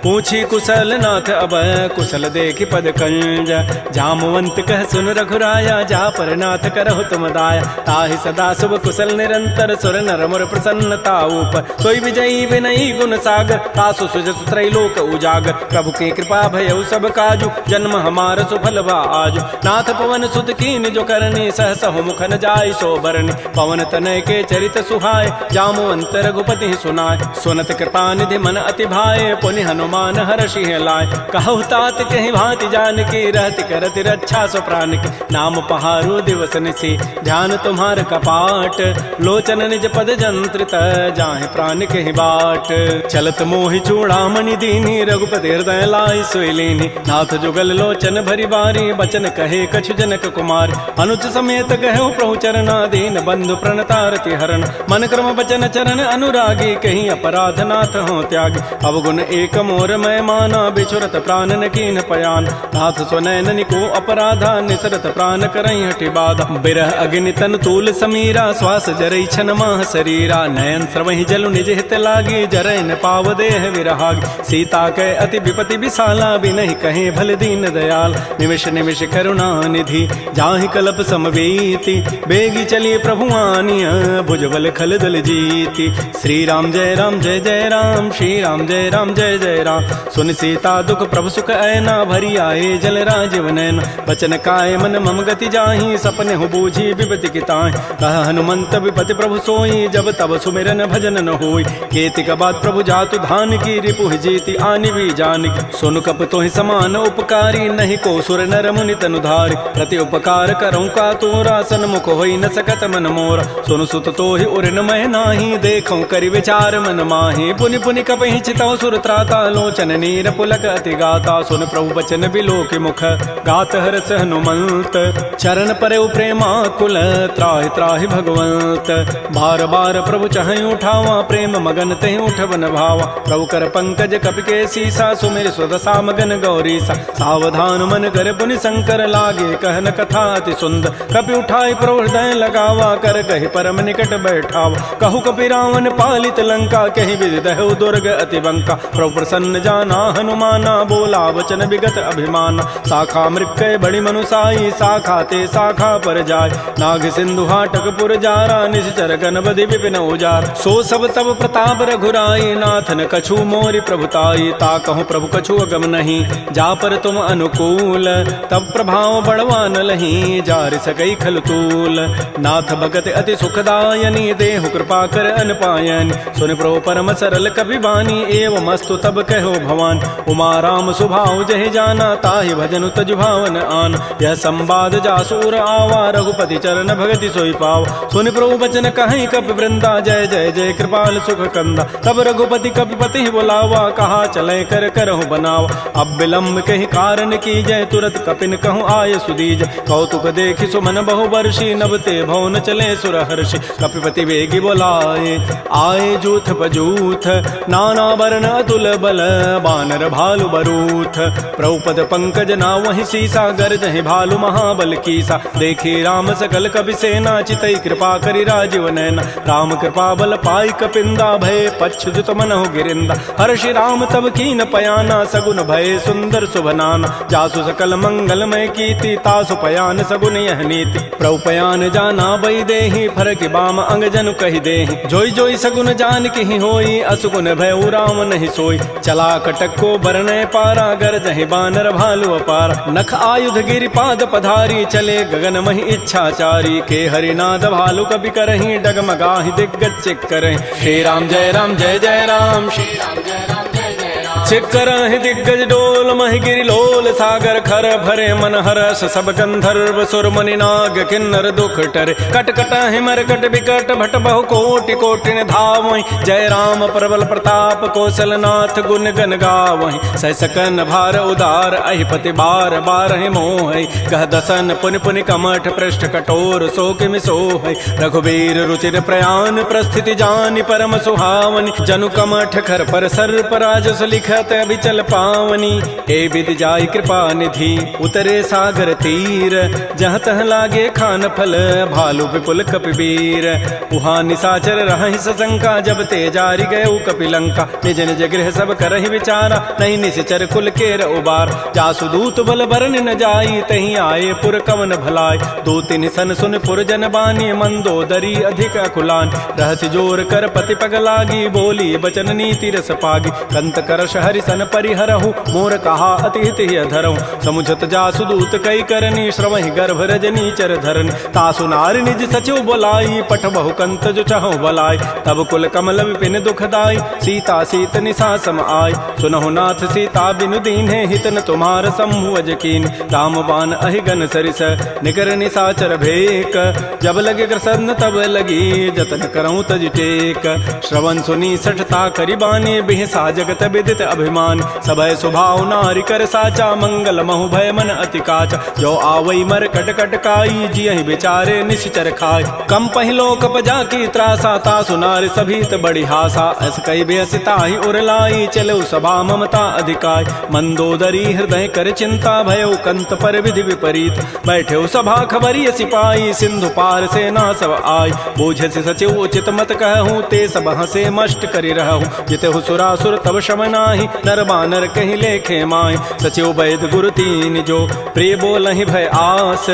पूछी कुशल नाथ अब, कुशल देखि पद कंज। जामवंत कह सुन रघुराया, जा पर नाथ करहु तुम दाया। ताहि सदा शुभ कुशल निरंतर, सुर नर मुर प्रसन्नता ऊपर। सोई विजयी विनयी गुण सागर, तासु सुजसु त्रैलोक उजागर। प्रभु की कृपा भयउ सब काजु, जन्म हमार सुफल भा आजु। नाथ पवन सुत कीन जो करनी, सहसहु मुख न जाय सो बरनी। पवन तनय के चरित सुहाय, जामवंत रघुपति सुनाय। सुनत कृपा निधि मन अति भाए, पुनि हनुमान हर्षि लाय। कहु तात कहि भांति जानकी, रहति करति रक्षा सो प्राण की। नाम पहारो दिवस निशि, ध्यान तुम्हार कपाट। लोचन निज पद जंत्रित, जाहि प्राण कहि बाट। चलत मोहि चूड़ामणि दीनी, रघुपति हृदय लाय सोई लीनी। नाथ जुगल लोचन भरि बारी, बचन कहे कछु जनक कुमार। अनुज समेत कहु प्रभु चरना, दीन बंधु प्रणतारति हरण। मन क्रम बचन चरण अनुरागी, कहीं अपराध नाथ हो त्यागी। अवगुण एक मोर मैं माना, बिछुरत प्राण न कीन पयान। नाथ सुनैन को अपराधा, निसरत प्राण करई हटि बाधा। बिरह अग्नि तन तूल समीरा, श्वास जरई छन माह शरीरा। नयन स्रवहि जलु निज हित लागी, जरै न पाव देह विरहागी। सीता कै अति विपति विशाला, बिनहि कहे भल दीन दयाल। निमिष निमिष करुणा निधि, जाहि कलप समवेति। बेगी चलिए प्रभु आनिया, भुजबल खल दल जीति। श्री राम जय राम जय जय राम, श्री राम जय राम जय जय राम। सुन सीता दुख प्रभु सुख ऐना, भरी आए जल राजीव नैना। बचन काय मन मम गति जाहि, सपने हो बूझी विपति की ताहि। कह हनुमंत विपति प्रभु सोई, जब तब सुमिरन भजन न होई। केतिक बाद प्रभु जातु धान की, रिपुह जीति आनि भी जानकी। सुन कप तोहि समान उपकारी, नहीं को सुर नर मुनि तनु धारी। प्रति उपकार करऊँ का तोरा, सन्मुख होई न सकत मन मोरा। सुन सुत तोहि उरिन मैं नाही, देखऊँ करि विचार मन माही। पुनि पुनि कपहि चितौ सुर त्राता, लोचन नीर पुलक अति गाता। सुन प्रभु बचन बिलोक मुख, गात हरस हनुमंत। चरण परउ प्रेमाकुल, त्राहि त्राहि भगवंत। बार बार प्रभु चहई उठावा, प्रेम मगन तहि उठवन भावा। प्रभु कर पंकज कपि के सीसा, सुमिर स्वदशा मगन गौरीसा। सावधान मन कर पुनि शंकर, लागे कहन कथा अति सुंदर। कपि उठाई प्रभु हृदय लगावा, कर कहि परम निकट बैठावा। कहु कपि रावण पालित लंका, कहि विधि दहु दुर्ग अति बंका। प्रभु प्रसन्न जाना हनुमाना, बोला वचन विगत अभिमाना। शाखा मृक्कय बड़ी मनुसाई, शाखा ते शाखा पर जाय। नाग सिंधु हाटक पुर जारा, निश्चर गण बधि विपिन उजार। सो सब तब प्रताप रघुराई, नाथ न कछु मोरि प्रभुताई। ता कहूँ प्रभु कछु अगम नहीं, जा पर तुम अनुकूल। तब प्रभाव बड़वा न लही, जार सकई खल तूल। नाथ भगत अति सुखदायनी, देहु कृपा कर अनपायन। सुन प्रभु परम सरल कपि बानी, एवं मस्तु तब कहो भवान। उमा राम सुभाव जहि जाना, ताहि भजन तजु भावन आन। यह संवाद जासूर आवा, रघुपति चरण भगति सोई पाव। सुन प्रभु बचन कहीं कपि वृंदा, जय जय जय कृपाल सुख कंदा। तब रघुपति कपिपति बुलावा, कहा चले कर करहु बनावा। अब विलम्ब कहि कारण की जय, तुरत कपिन कहूँ आय सुदीज। कौतुक देखि सुमन बहु वर्षी, नभते भवन चले सुर हर्षि। कपिपति वेगी बोलाए, आए जूथ बजूथ। नाना वर्ण अतुल बल, बानर भालु बरूथ। प्रभुपद पंकज ना वही सीसा, गर्जहि भालु महाबल कीसा। देखी राम सकल कपि सेना, चितई कृपा करि राजीव नैना। राम कृपा बल पाई कपिंदा, भय पच्छुत मनहु गिरिंदा। हर्षि राम तब कीन पयाना, सगुन भय सुंदर सुभनाना। जासु सकल मंगलमय कीर्ति, तासु पयान सगुन यह नीति। प्रभु पयान जाना बई देहि, फरक बाम अंग जनु कहि देहि। जोई जोई सगुन जान की होई, असुगुन भय राम नहीं सोई। चला कटक को बरनय पारा, गरजहि बानर भालु अपारा। नख आयुध गिरि पाद पधारी, चले गगन महि इच्छाचारी। के हरिनाद भालु कपि करहि, डगमगाहि दिग्गज चिक करहि। श्री राम जय जय राम, श्री राम जय जय राम। छिकरहि दिग्गज डोल महि गिरि लोल सागर खर भरे मन हरस सब गंधर्व सुर मुनि नाग किन्नर दुख टरे कट कटहि मरकट विकट भट बहु कोटि कोटिन धावहि जय राम प्रबल प्रताप कौशल नाथ गुण गन गावहि सह सकन भार उदार अहिपति बार बारहि मोहि कह दसन पुनि पुनि कमठ पृष्ठ कठोर सो किमि सोहि रघुबीर रुचिर प्रयान प्रस्थिति जानि परम सुहावनि जनु कमठ खर पर सर्प राजस लिखत अभिचल पावनी ए विधि जाय कृपा निधि उतरे सागर तीर जहाँ तह लागे खान फल भालु विपुल कपिवीर उहाँ निसाचर रहि सशंका जब ते जारि गए कपिलंका निज निज गृह सब करहि विचारा नहीं निश्चर कुल केर उबार जासु दूत बल बरन न जाई तहीं आए पुर कवन भलाई दो तिन सन सुन पुर जन बानी मंदोदरी अधिक अकुलान रहस्य जोर कर पति पग लागी बोली बचन नीति रस पागी कंत करश हरि सन परिहरहु मोर कहा अति हित ही अधरहु समुझत जासु दूत कई करनी श्रवहि गर्भ रजनी चर धरन तासु नारि निज सचिव बोलाई पठ बहु कंत जो चहु बलाई तब कुल कमल विपिन दुखदाई सीता सीत निसा सम आय सुनहु नाथ सीता बिनु दीन्हे हित न तुम्हार सम्भुज कीन राम बान अहिगन सरिस निकर निसाचर भेक जब लगे कृष्ण तब लगी जतन करऊं तज टेक श्रवण सुनी सठता करिबानी बिहसा जगत विदित अभिमान सभय स्वभाव नारि कर साचा मंगल महु भय मन अति काचा जो आवई मर कट कट काई जियहि बेचारे निश्चर खाय कम पहिलो कपजा की त्रासा तासु नारि सभीत बड़ी हासा अस कई बेसिता ही उरलाई चलो सभा ममता अधिकाय मंदोदरी हृदय कर चिंता भयो कंत पर विधि विपरीत बैठे सभा खबरी सिपाही सिंधु पार सेना सब आय बूझे से सचिव उचित मत कहूँ ते सब हसे मष्ट करि रहूँ जिते सुरासुर तब शम नाही नर बानर कहीं लेखे माय सचिव वैद गुरु तीन जो प्रिय बोलहि भय आस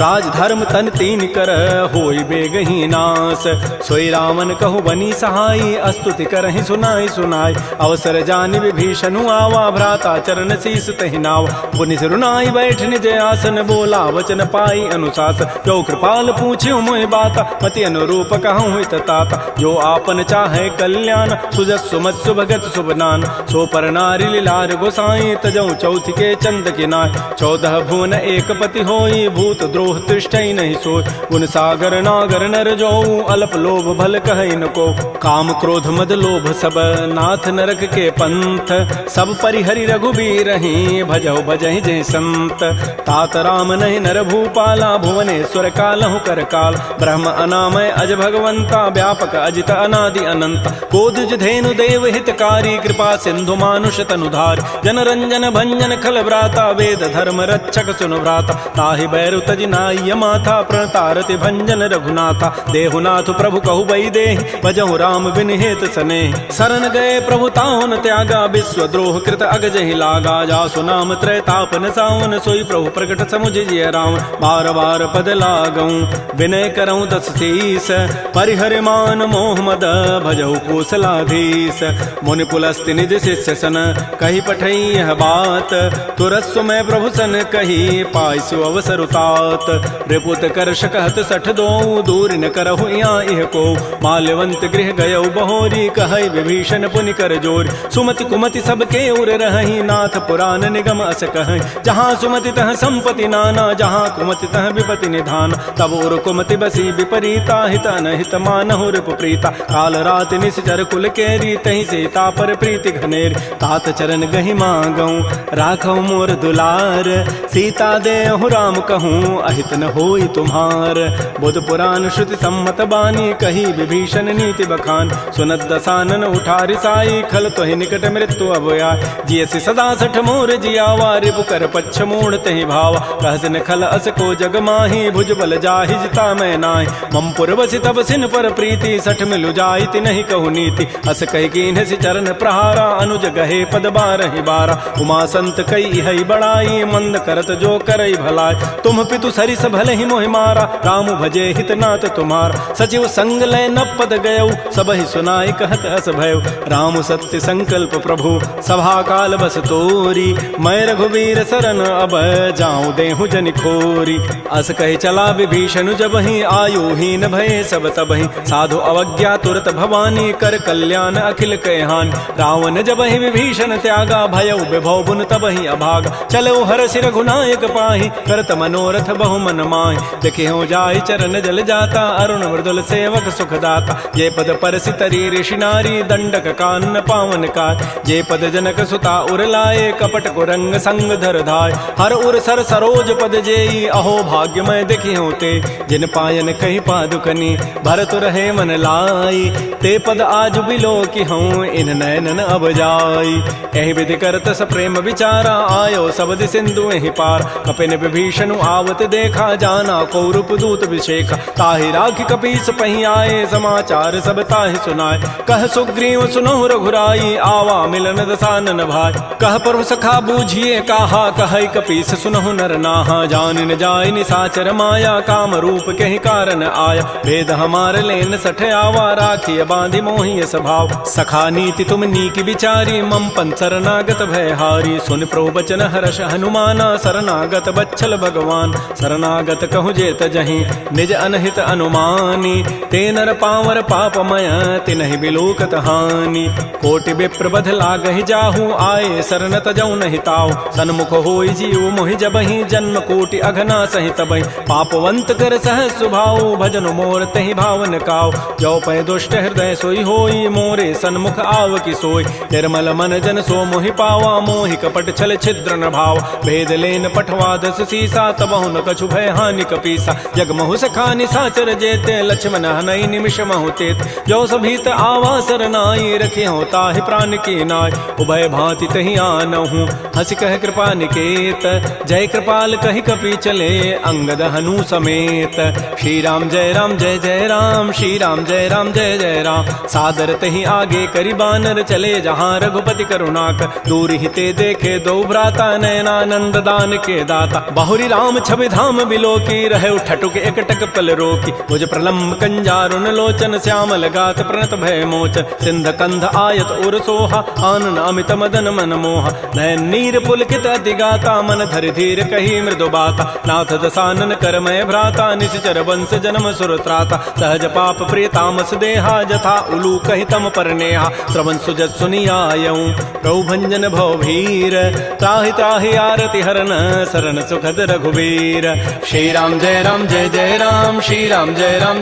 राज धर्म तन तीन कर होई बेगही नास सोई रावण कहु बनी सहाई अस्तुति करहि सुनाई सुनाई अवसर जानि विभीषणु आवा भ्राता चरण शीस तहि नाव पुनि सिरुनाई बैठ निज आसन बोला वचन पाई अनुशासन जो कृपाल पूछ्यो मोहि बाता मति अनुरूप कहूँ हित ताता जो आपन चाहे कल्याण सुजस सुमत सुभगत सुबनान सो पर नारी लीलार गोसाई तजऊ चौथ के चंद किनाय 14 भुवन एक पति होई भूत द्रोह तृष्टि नहीं सोय गुण सागर नागर नर जो अल्प लोभ भल कहि न को काम क्रोध मद लोभ सब नाथ नरक के पंथ सब परिहरि रघुबीर ही भजहु भजहि जय संत तात राम नहीं नर भूपाला भुवनेश्वर कालहु कर काल ब्रह्म अनामय अज भगवंता व्यापक अजित अनादि अनंत कोदज धेनु देव हितकारी कृपा सिंधु मानुष तनुधार जन रंजन भंजन खल व्राता वेद धर्म रक्षक सुनु भ्राता ताहि बैरु तजि नाय माथा प्रणतारति भंजन रघुनाथा देहुनाथ प्रभु कहु बई देहि भजहु राम बिन हेत सने शरण गए प्रभु ताहुन त्यागा विश्व द्रोह कृत अगजहि लागा जासु नाम त्रैतापन सावन सोई प्रभु प्रकट समुझ जिय राम बार बार पद लागऊं विनय करऊं दस शीस परिहर मान मोह मद भजहु कौशलाधीश मुनि पुलस्ति निज शिष्य सन कही पठई यह बात तुरस्व में प्रभु सन कही पाइसु अवसर उतात रिपुत कर शकहत सठ दो दूर न करहु यहाँ इह को माल्यवंत गृह गयउ बहोरी कहई विभीषण पुनि कर जोर सुमति कुमति सबके उर रही नाथ पुराण निगम अस कह जहाँ सुमति तह संपति नाना जहाँ कुमति तह विपति निधान तब उर कुमति बसी विपरीता हित अनहित मानहु रिपु प्रीता काल रात निश्चर कुल केरी तहि सीता पर प्रीति घनेर तात चरण गहि मांगऊं राखऊ मोर दुलार सीता देहु राम कहूँ अहित न होई तुम्हार बुध पुराण श्रुति सम्मत बानी कही विभीषण नीति बखान सुनत दसानन उठारि साई खल तोहि निकट मृत्यु अभया जियसि सदा सठ मोर जियावा रिपु कर पच्छ मूढ़ तहि भावा कहसन खल अस को जग माही भुज बल जाहि जिता मैं नाहि मम पुरवसि तब सिन पर प्रीति सठ मिलु जाइति नहीं कहु नीति अस कहि कीन्ह सि चरण प्रहारा अनुज गहे पद बारहि बारा उमा संत कई हई बड़ाई मंद करत जो करई भलाई तुम पितु सरिस भले ही मोहि मारा राम भजे हित नाथ तुम्हार सचिव संग लय न पद गयऊ सब ही सुनाई कहत हस भयउ राम सत्य संकल्प प्रभु सभा काल बस तोरी मैं रघुवीर शरण अब जाऊं देहु जनि खोरी अस कहि चला विभीषण जब ही आयु हीन भय सब तब ही साधु अवज्ञा तुरत भवानी कर कल्याण अखिल कहहान रावण जब ही विभीषण त्यागा भयउ विभव बुन तब ही अभागा चलो हर्षि रघुनायक पाहि करत मनोरथ बहु मन माहि देखे हो जाय चरण जल जाता अरुण मृदुल सेवक सुखदाता जे पद परसि तरी ऋषि नारी दंडक कानन पावन काय जे पद जनक सुता उर लाए कपट कुरंग संग धर धाय हर उर सर सरोज पद जेई अहो भाग्यमय देखी होते जिन पायन कही पादुकनी भरत रहे मन लाई ते पद आज बिलो की हूँ इन नयनन अब जाई एहि विधि करत स प्रेम विचारा आयो सबद सिंधु एहि पार कपिन विभीषण आवत देखा जाना कौरूप दूत विशेखा ताहि राखी कपीस पही आए समाचार सब ताहि सुनाए कह सुग्रीव सुनहु रघुराई आवा मिलन दसानन भाई कह प्रभु सखा बूझिए कहा कह कपीस सुनहु नर नाहा जान न जाय निसाचर माया काम रूप कहि कारण आया भेद हमार लेन सठ आवा राखी बांधि मोहि स्वभाव सखा नीति तुम नीक विचारी मम पन शरणागत भयहारी सुन प्रभु बचन हर्ष हनुमाना शरणागत बच्छल भगवान शरणागत कहु जेत जहीं निज अनहित अनुमानी ते नर पावर पापमय तिनहि बिलोकत हानि कोटि विप्र बध लागहि जाहू आए शरण तजौ नहि ताऊ सन्मुख होई जीव मोहि जबहि जन्म कोटि अघना सहित बहि पापवंत कर सह सुभाऊ भजन मोर तहि भावन काऊ जो पै दुष्ट हृदय सोई होई मोरे सन्मुख आव की सोई निर्मल मन जन सो मोहि पावा मोहि कपट छल छिद्र न भाव भेद लेन पठवा दस सीसा तबहु न कछु भय हानि कपीसा जग महु सखा निसाचर जेते लक्ष्मण हनई निमिष महु तेत जो सभीत आवा सरनाई रखे होता है प्राण की नाय उभय भांति तहि आनहु हंस कह कृपा निकेत जय कृपाल कहि कपि चले अंगद हनु समेत श्री राम जय जय राम श्री राम जय जय राम सादर तहि आगे करि बानर चले जहाँ रघुपति करुणाक दूर ही ते देखे दो भ्राता नयनानंद दान के दाता बाहुरी राम छवि धाम बिलो की रहे ठटुक एकटक पल रोकी मुझ प्रलम्ब कंजारुन लोचन श्यामल गात प्रणत भय मोचन सिंध कंध आयत उर सोहा आनन अमित मदन मन मोहा नयन नीर पुलकित अति गाता मन धरि धीर कही मृदु बाता नाथ दसानन कर मय भ्राता निश्चर वंश जन्म सुर त्राता सहज पाप प्रिय तामस देहा जथा उलू कहि तम पर नेहा श्रवण सुजत सुनियायऊं प्रभु भंजन भव भीर त्राहि त्राहि आरति हरन शरण सुखद रघुवीर श्री राम जय राम श्री राम जय जय राम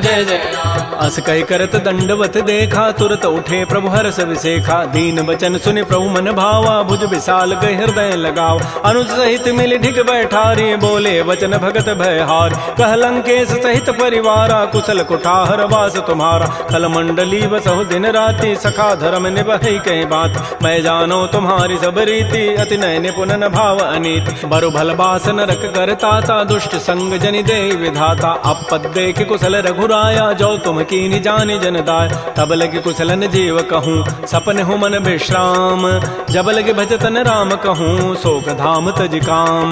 अस कहि करत दंडवत देखा तुरत उठे प्रभु हर्ष विसेखा दीन बचन सुनि प्रभु मन भावा भुज विशाल गए हृदय लगाव अनुज सहित मिल ढिग बैठारी बोले वचन भगत भयहार कह लंकेश सहित परिवारा कुशल कुठार वास तुम्हारा कल मंडली बसहु दिन राति सखा धर्म निभहि कई बात मैं जानो तुम्हारी सब रीति अति नय निपुणन भाव अनीति बरु भल बास नरक करताता दुष्ट संग जनि दे विधाता अपद देख कुशल रघुराया जो तुम कीनि जानि जन दाय तब लगे कुशलन जीव कहूँ सपन हो मन विश्राम जब लगे भजतन राम कहूँ शोक धाम तज काम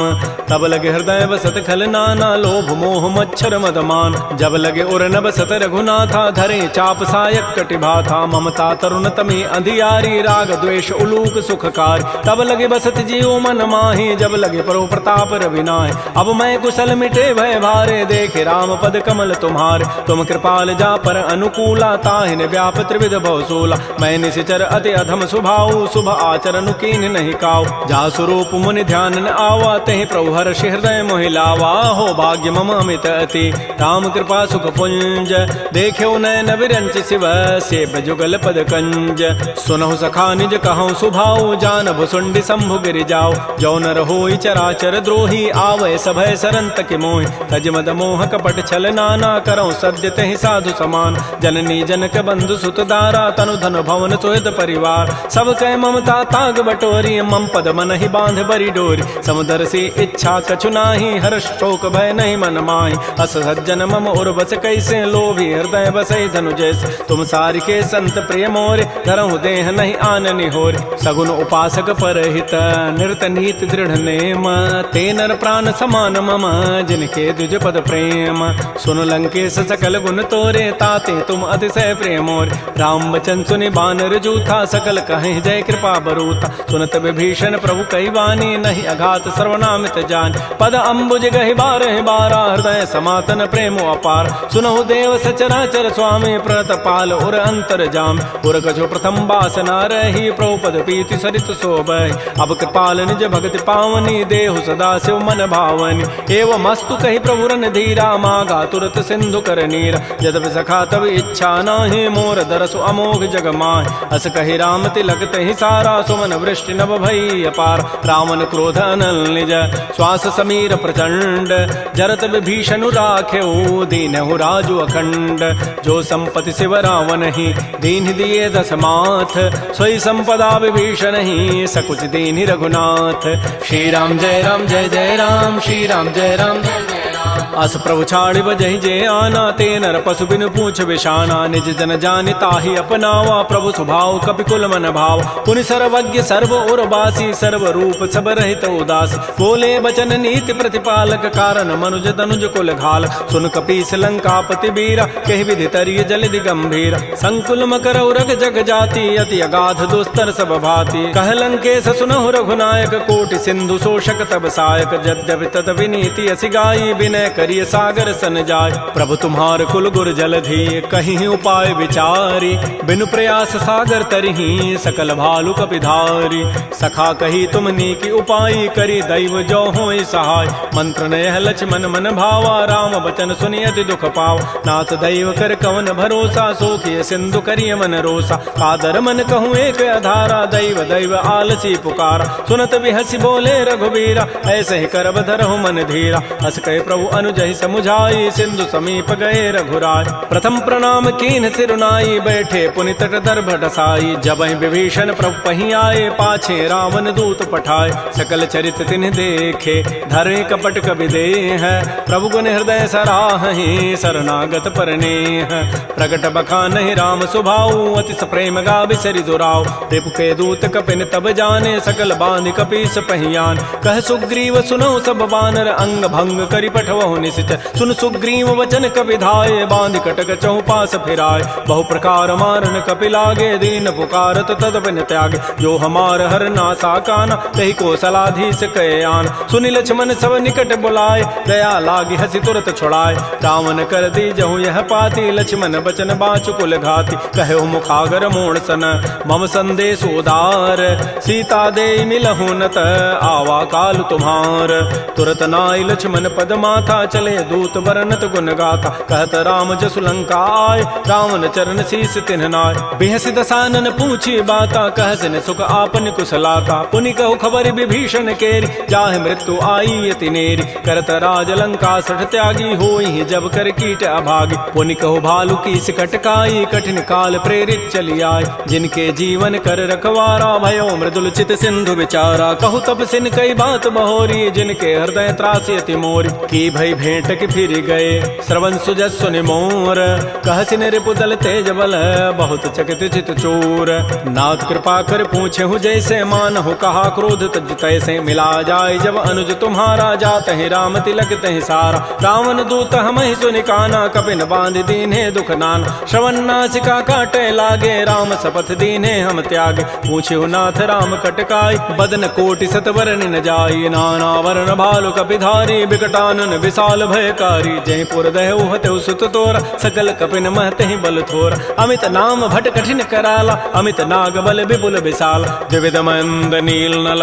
तब लगे हृदय बसत खल नाना लोभ मोह मच्छर मदमान जब लगे उर न बसत रघुनाथा धरे चाप सायक कटिभाथा ममता तरुण तमी अंधियारी राग द्वेष उलूक सुखकार तब लगे बसत जीव मन माही जब लगे परो प्रताप रविनाय अब मैं कुशल मिटे भय भारे देखे राम पद कमल तुम्हारे तुम कृपाल जा पर अनुकूला ताहिन व्याप त्रिविध भवसूला मैं निशिचर अति अधम सुभाऊ शुभ आचरण कीन नहीं काऊ जा स्वरूप मुनि ध्यान न आवा तहि प्रभु हर्ष हृदय मोहि लावा हो भाग्य मम अमित अति राम कृपा सुख पुंज देख्यो नयन विरंच शिव सेव जुगल पद कंज सुनहु सखा निज कहूँ सुभाऊ जान भुसुंडी शंभु गिरि जाओ जो नर होई चराचर द्रोही आवे सभय सरंत के मोहि तज मद मोह कपट छल नाना करौ सद्य तहि साधु समान जननी जनक बंधु सुत दारा तनु धन भवन सुहृद परिवार सब कह ममता ताग बटोरी मम पद मन ही बांध बरी डोरी समुदर से इच्छा कछु नाही हर्ष शोक भय नहीं मन माही अस सज्जन मम उर बस कैसे लोभी हृदय बसई धनु जैसे तुम सारि के संत प्रिय मोरे धरहु देह नहीं आननि होर सगुन उपासक परहित निरत नीति दृढ़ नेम ते नर प्राण समान मम जिनके द्विज पद प्रेम सुन लंकेश सकल गुण तोरे ताते तुम अतिशय प्रेमोर राम बचन सुनि बानर जूथा सकल कहें जय कृपा बरूता सुनत विभीषण प्रभु कई वाणी नहीं अघात सर्वनामित जान पद अम्बुज गहि बारह बारा हृदय समातन प्रेमो अपार सुनहु देव सचराचर स्वामी प्रणत पाल उर अंतर जाम उर कछु प्रथम बासना रही प्रभुपद पीति सरित शोभहि। अब कृपाल निज भगति पावनी, देहु सदा शिव मन भावनी। एवं मस्तु कही प्रभु रन धीरा, मागा तुरत सिंधु कर नीरा। यद्यपि सखा तब इच्छा नाही, मोर दरसु अमोघ जग माहि। अस कही राम तिलक तहि सारा, सुमन वृष्टि नभ भई अपार। रावण क्रोध अनल निज, श्वास समीर प्रचंड। जरत विभीषण राखेऊ, दीनहु राजु अखंड। जो संपत्ति शिव रावण ही, दीन दिए दस माथ। सोई संपदा विभीषण ही, सकुच दीन रघुनाथ। श्री राम जय राम जय जय राम, श्री राम जय राम जय जय राम। अस प्रभु छाड़ि बजहि जे आना, ते नर पशु बिनु पूछ विषाना। निज जन जानि ताहि अपनावा, प्रभु स्वभाव कपिकुल मन भाव। पुनि सर्वज्ञ सर्व और बासी, सर्व रूप सब रहित उदास। बोले बचन नीति प्रतिपालक, कारण मनुज तनुज कुल घाल। सुन कपीस लंकापति बीरा, कहि विधि तरिय जलधि गंभीर। संकुल मकर उरग जग जाति, अति अगाध दुस्तर सब भाति। कह लंकेश सुनहु रघुनायक, कोटि सिंधु शोषक तब सायक। यद्यपि तद विनीति असि गाई, विनय करिय सागर सन जाय। प्रभु तुम्हार कुल गुर जलधि, कहीं उपाय विचारी। बिनु प्रयास सागर तरही, सकल भालु कपिधारी। सखा कही तुमनी की उपाय, करी दैव जो होय सहाय। मंत्र नयह लक्ष्मण मन भावा, राम बचन सुनि अति दुख पावा। नाथ दैव कर कवन भरोसा, सोखिय सिंधु करिय मन रोसा। कादर मन कहूँ एक अधारा, दैव दैव आलसी पुकारा। सुनत बिहसी बोले रघुबीरा, ऐसे ही करब धरहु मन धीरा। हस कहे प्रभु अनुजहि समुझाई, सिंधु समीप गए रघुराय। प्रथम प्रणाम कीन सिरुनाई, बैठे पुनि तट दर्भ ढसाई। जबहि विभीषण प्रभु पहि आए, पाछे रावण दूत पठाए। सकल चरित तिन्ह देखे, धरे कपट कबि देह। प्रभु गुण हृदय सराहि, शरणागत परनेह। प्रगट बखानहि राम सुभाऊ, अति प्रेम गावि सरि दुराऊ। रिपु के दूत कपिन तब जाने, सकल बांधि कपीस पहियान। कह सुग्रीव सुनहु सब बानर, अंग भंग करि पठवहु निश्चय। सुन सुग्रीव वचन कपि धाये, बांधि कटक चहुपास फिराय। बहु प्रकार मारन कपि लागे, दीन पुकारत तद बिन त्यागे। जो हमार हर नासा काना, तहि कौशलाधीश कहे आन। सुनि लक्ष्मण सब निकट बुलाए, दया लागी हसी तुरत छुड़ाए। रावण कर दी जहु यह पाती, लक्ष्मण बचन बाचु कुल घाती। कहे मुखागर मोण सन, मम संदेश उदार। सीता दे मिलहु नत, आवा काल तुम्हार। तुरत नाई लक्ष्मण पद माथा, चले दूत बरनत गुण गाथा। कहत राम जसु लंका आय, रावण चरण शीस तिन्ह नाय। बिहसि दसानन पूछी बाता, कहसिन सुख आपन कुशलाता। पुनि कहु खबर विभीषण केरी, जाहि मृत्यु आई अति नेरी। करत राज लंका सठ त्यागी, होई जब कर कीट अभागी। पुनि कहु भालु की कटकाई, कठिन काल प्रेरित चली आय। जिनके जीवन कर रखवारा, भयो मृदुल चित सिंधु विचारा। कहु तब सिन कई बात बहोरी, जिनके हृदय त्रासी अति मोरी। की भई भेंट की फिर गए, श्रवण सुजस सुनि मोर। कहसिन रिपु दल तेज बल, बहुत चकित चित चोर। नाथ कृपा कर पूछे हूँ जैसे, मानहु कहा क्रोध तज तैसे। मिला जाय जब अनुज तुम्हारा, जात ही राम तिलक तहि सारा। रावण दूत हमहि सुनि काना, कपिन बांध दीन्हे दुख नाना। श्रवण नासिका काटे लागे, राम शपथ दीन्हे हम त्यागे। पूछे नाथ राम कटकाई, बदन कोटि सतवरन न जाई। नाना वर्ण भालु कपिधारी, विकटानन विशाल भयकारी। जयपुर दहु हतु सुत तोरा, सकल कपिन महतहि बल थोरा। अमित नाम भट कठिन कराला, अमित नाग बल विपुल विशाल। द्विविध मंद नील नल,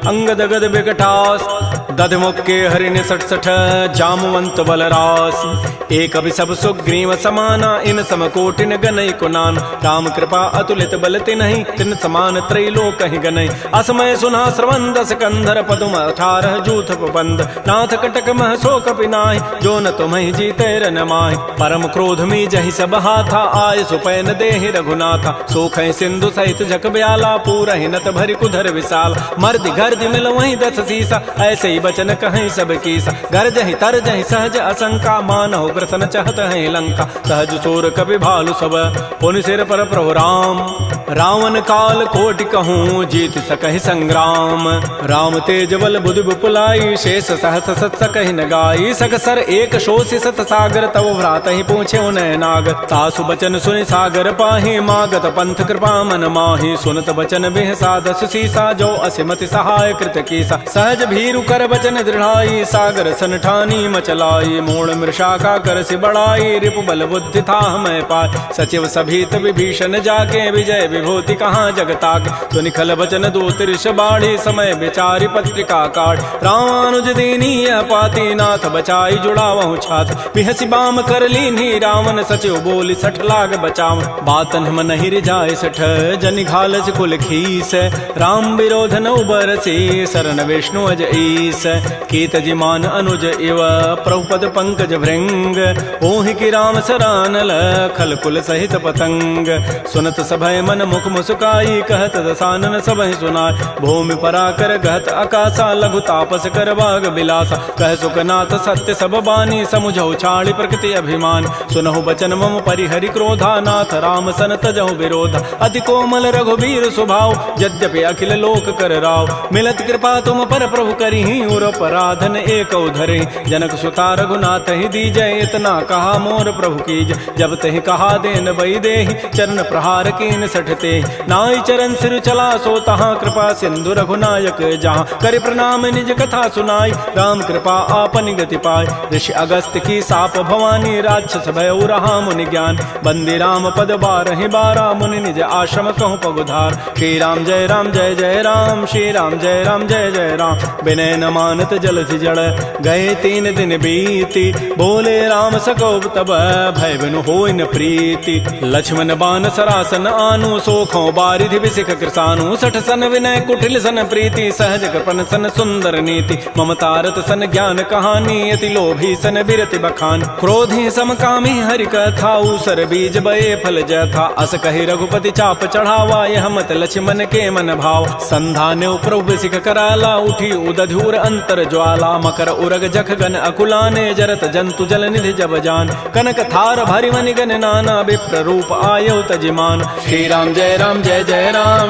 अंगद गद विकटास। दधमुख के हरिण सठ सठ, जामवंत बलरास। एक अभिसभ सुग्रीव समाना, इन समकोटिन गनई कुनान। राम कृपा अतुलित बल तिन्हि, तिन समान त्रैलोक कहि गनई। असमय सुना श्रवण दस कंधर, पदुम 18 जूथ बंद। नाथ कटक मह सो कपि नाहि, जो न तुम्हि जीते रन माहि। परम क्रोध मी जहि सब हाथा, आय सुपैन देहि रघुनाथा। सोखै सिंधु सहित जग ब्याला, पूरहि नत भरि कुधर विशाल। मर्दि गर्दि मिल वहीं 10 सीसा, ऐसे ही बचन कहीं सब कीसा। गरजहि तरजहि सहज असंका, मानहु ग्रसन चहत है लंका। सहज सोर कपि भालु सब, पुनि सिर पर प्रभु राम। रावण काल कोटि कहूँ, जीत सकहि संग्राम। राम तेज बल बुधि विपुलाई, शेष सहस सत सकहि न गाई। सकसर एक शोषि सत सागर, तव भ्रात ही पूछे उनय नाग। तासु बचन सुनि सागर पाहि, मागत पंथ कृपा मन माहि। सुनत बचन बिहसा 10 सीसा, जो असिमति सहाय कृत कीसा। सहज भीरु कर बचन दृढ़ाई, सागर सन ठानी मचलाई। मूढ़ मृषा का कर सि बढ़ाई, रिपु बल बुद्धि था मैं पाय। सचिव सभीत विभीषण जाके, विजय विभूति कहाँ जगताक। तो निखल वचन दूत ऋष बाढ़ी समय विचारी पत्रिका काट। रामानुज दीनी यह पाती नाथ बचाई जुड़ावहु छात। पिहसी बाम कर लीनी रावण सचिव बोली सठ लाग बचाव। बातन हम नहीं रिजाए सठ जनि घालस कुल खीस। राम विरोध न उबरसी शरण विष्णु अज ईस। कीत जिमान अनुज इव प्रभुपद पंकज भृंग। ओहि की राम सरानल खल कुल सहित पतंग। सुनत सभय मन मुख मुस्काई कहत दसानन सबहि सुनाय। भूमि पराकर गहत आकाशा लघु तापस कर बाग बिलासा। कह सुखनाथ सत्य सब बानी समुझौ छाड़ी प्रकृति अभिमान। सुनहु बचन मम परिहरि क्रोधा नाथ राम सन तजहु विरोधा। अति कोमल रघुबीर स्वभाव यद्यपि अखिल लोक कर राव। मिलत कृपा तुम पर प्रभु करिहि उर पराधन एक धरे। जनक सुता रघुनाथ ही दीजय इतना कहा मोर प्रभु कीज। जब तहि कहा देन बई देहि चरण प्रहार कीन सठते। नाई चरण सिर चला सो तहाँ कृपा सिंधु रघुनायक जहाँ। कर प्रणाम निज कथा सुनाई राम कृपा आपन गति पाय। ऋषि अगस्त की साप भवानी राक्षस भय रहा मुनि ज्ञान। बंदी राम पद बारहि बारा मुनि निज आश्रम कहूँ पगुधार। श्री राम जय राम श्री राम जय जय राम। विनय न मानत जलधि जड़ गए 3 दिन बीती। बोले राम सकोप तब भय बिनु होय न प्रीति। लक्ष्मण बान सरासन आनु सोखों बारिधि विसिख कृसानु। सठ सन विनय कुटिल सन प्रीति सहज कृपन सन सुंदर नीति। ममतारत सन ज्ञान कहानी अति लोभी सन बिरति बखान। क्रोधी समकामी हरि कथा ऊसर बीज बये फल जथा। अस कहि रघुपति चाप चढ़ावा यह मत लक्ष्मण के मन भाव। संधान्य प्रभु सिख कराला उठी उदधूर अंतर ज्वाला। मकर उरग जख गन अकुलाने जरत जंतु जल निधि जब जान। कनक थार भरि मनि गन नाना विप्र रूप आयौ तजिमान। श्री राम जय राम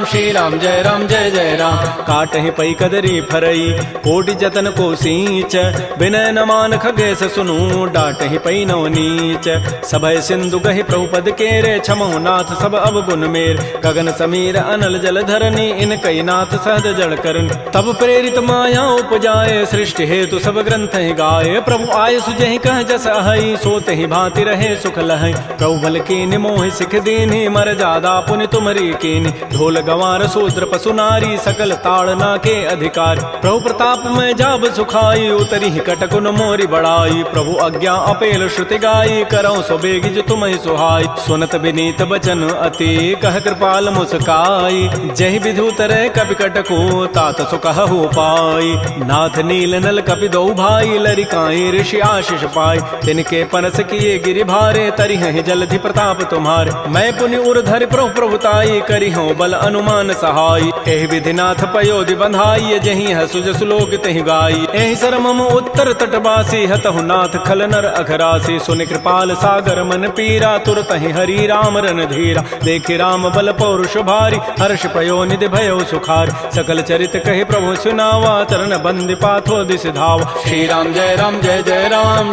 श्री राम जय जय राम। काटहि पै कदरी फरई कोटि जतन को सींच। विनय न मान खगेश सुनु डाटहि पै नव नीच। सभय सिंधु गहि प्रभुपद केरे क्षमहु नाथ सब अवगुण मेर। गगन समीर अनल जल धरनी इन कई नाथ सहज जड़ करन। तब प्रेरित माया उपजाए सृष्टि हेतु सब ग्रंथ ही गाये। प्रभु आय सुजहि कह जस अहै सोते ही भांति रहे सुख लहै। प्रभु बल कीनि मोहि सिख दीन्हि मर जादा पुनि तुमरी कीनि। ढोल गंवार शूद्र पशु नारी सकल ताड़ना के अधिकार। प्रभु प्रताप में जाब सुखाई उतरी कटकुन मोरी बड़ाई। प्रभु आज्ञा अपेल श्रुति गाई करौ सो बेगिज तुम ही सुहाई। सुनत विनीत बचन अति कह कृपाल मुस्काई। जहि विधु तरह कपि कटको तात सुकहु पाई। नाथ नील नल कपि दो भाई लरिकाई ऋषि आशीष पाई। तिनके पनस किए गिरि भारे तरि हैं जलधि प्रताप तुम्हारे। मैं पुनि उर धरि प्रभु प्रभुताई करि हूँ बल अनुमान सहाय। एहि विधि नाथ पयोधि बंधाई जहि हसु जसु लोक तहि गाई। एहि सर मम उत्तर तटवासी हतहु नाथ खल नर अघरासी। सुनि कृपाल सागर मन पीरा तुरत ही हरि राम रन धीरा। देखि राम बल पौरुष भारी हर्ष पयो निधि भयो सुखार। सकल चरित कहि प्रभु सुनावा चरण बंदि पाथो दिस धाव। श्री राम जय राम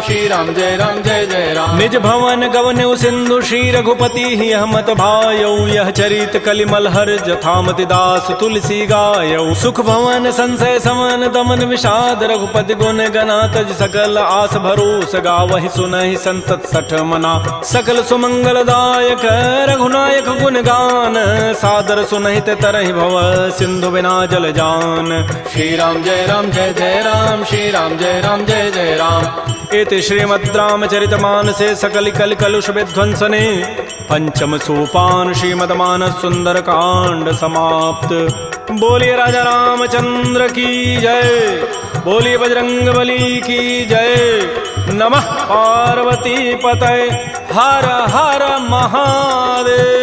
श्री राम जय जय राम। निज भवन गवनु सिंधु श्री रघुपति ही हमत भायौ। यह चरित कलिमल हर जथामति दास तुलसी गायौ। सुख भवन संशय समन दमन विषाद रघुपति गुण गना तज सकल आस भरोस गावहि सुनहि संतत सठ मना। सकल सुमंगल दायक रघुनायक गुण गान सादर सुनहित तरहि भव सिंधु बिना जल जान। श्री राम जय राम श्री राम जय जय राम। इति श्रीमद् रामचरितमानसे सकल कल कलुष विध्वंसने पंचम सोपान श्रीमद्मानस सुंदर कांड समाप्त। बोलिए राजा रामचंद्र की जय। बोलिए बजरंग बली की जय। नमः पार्वती पतये हर हर महादेव।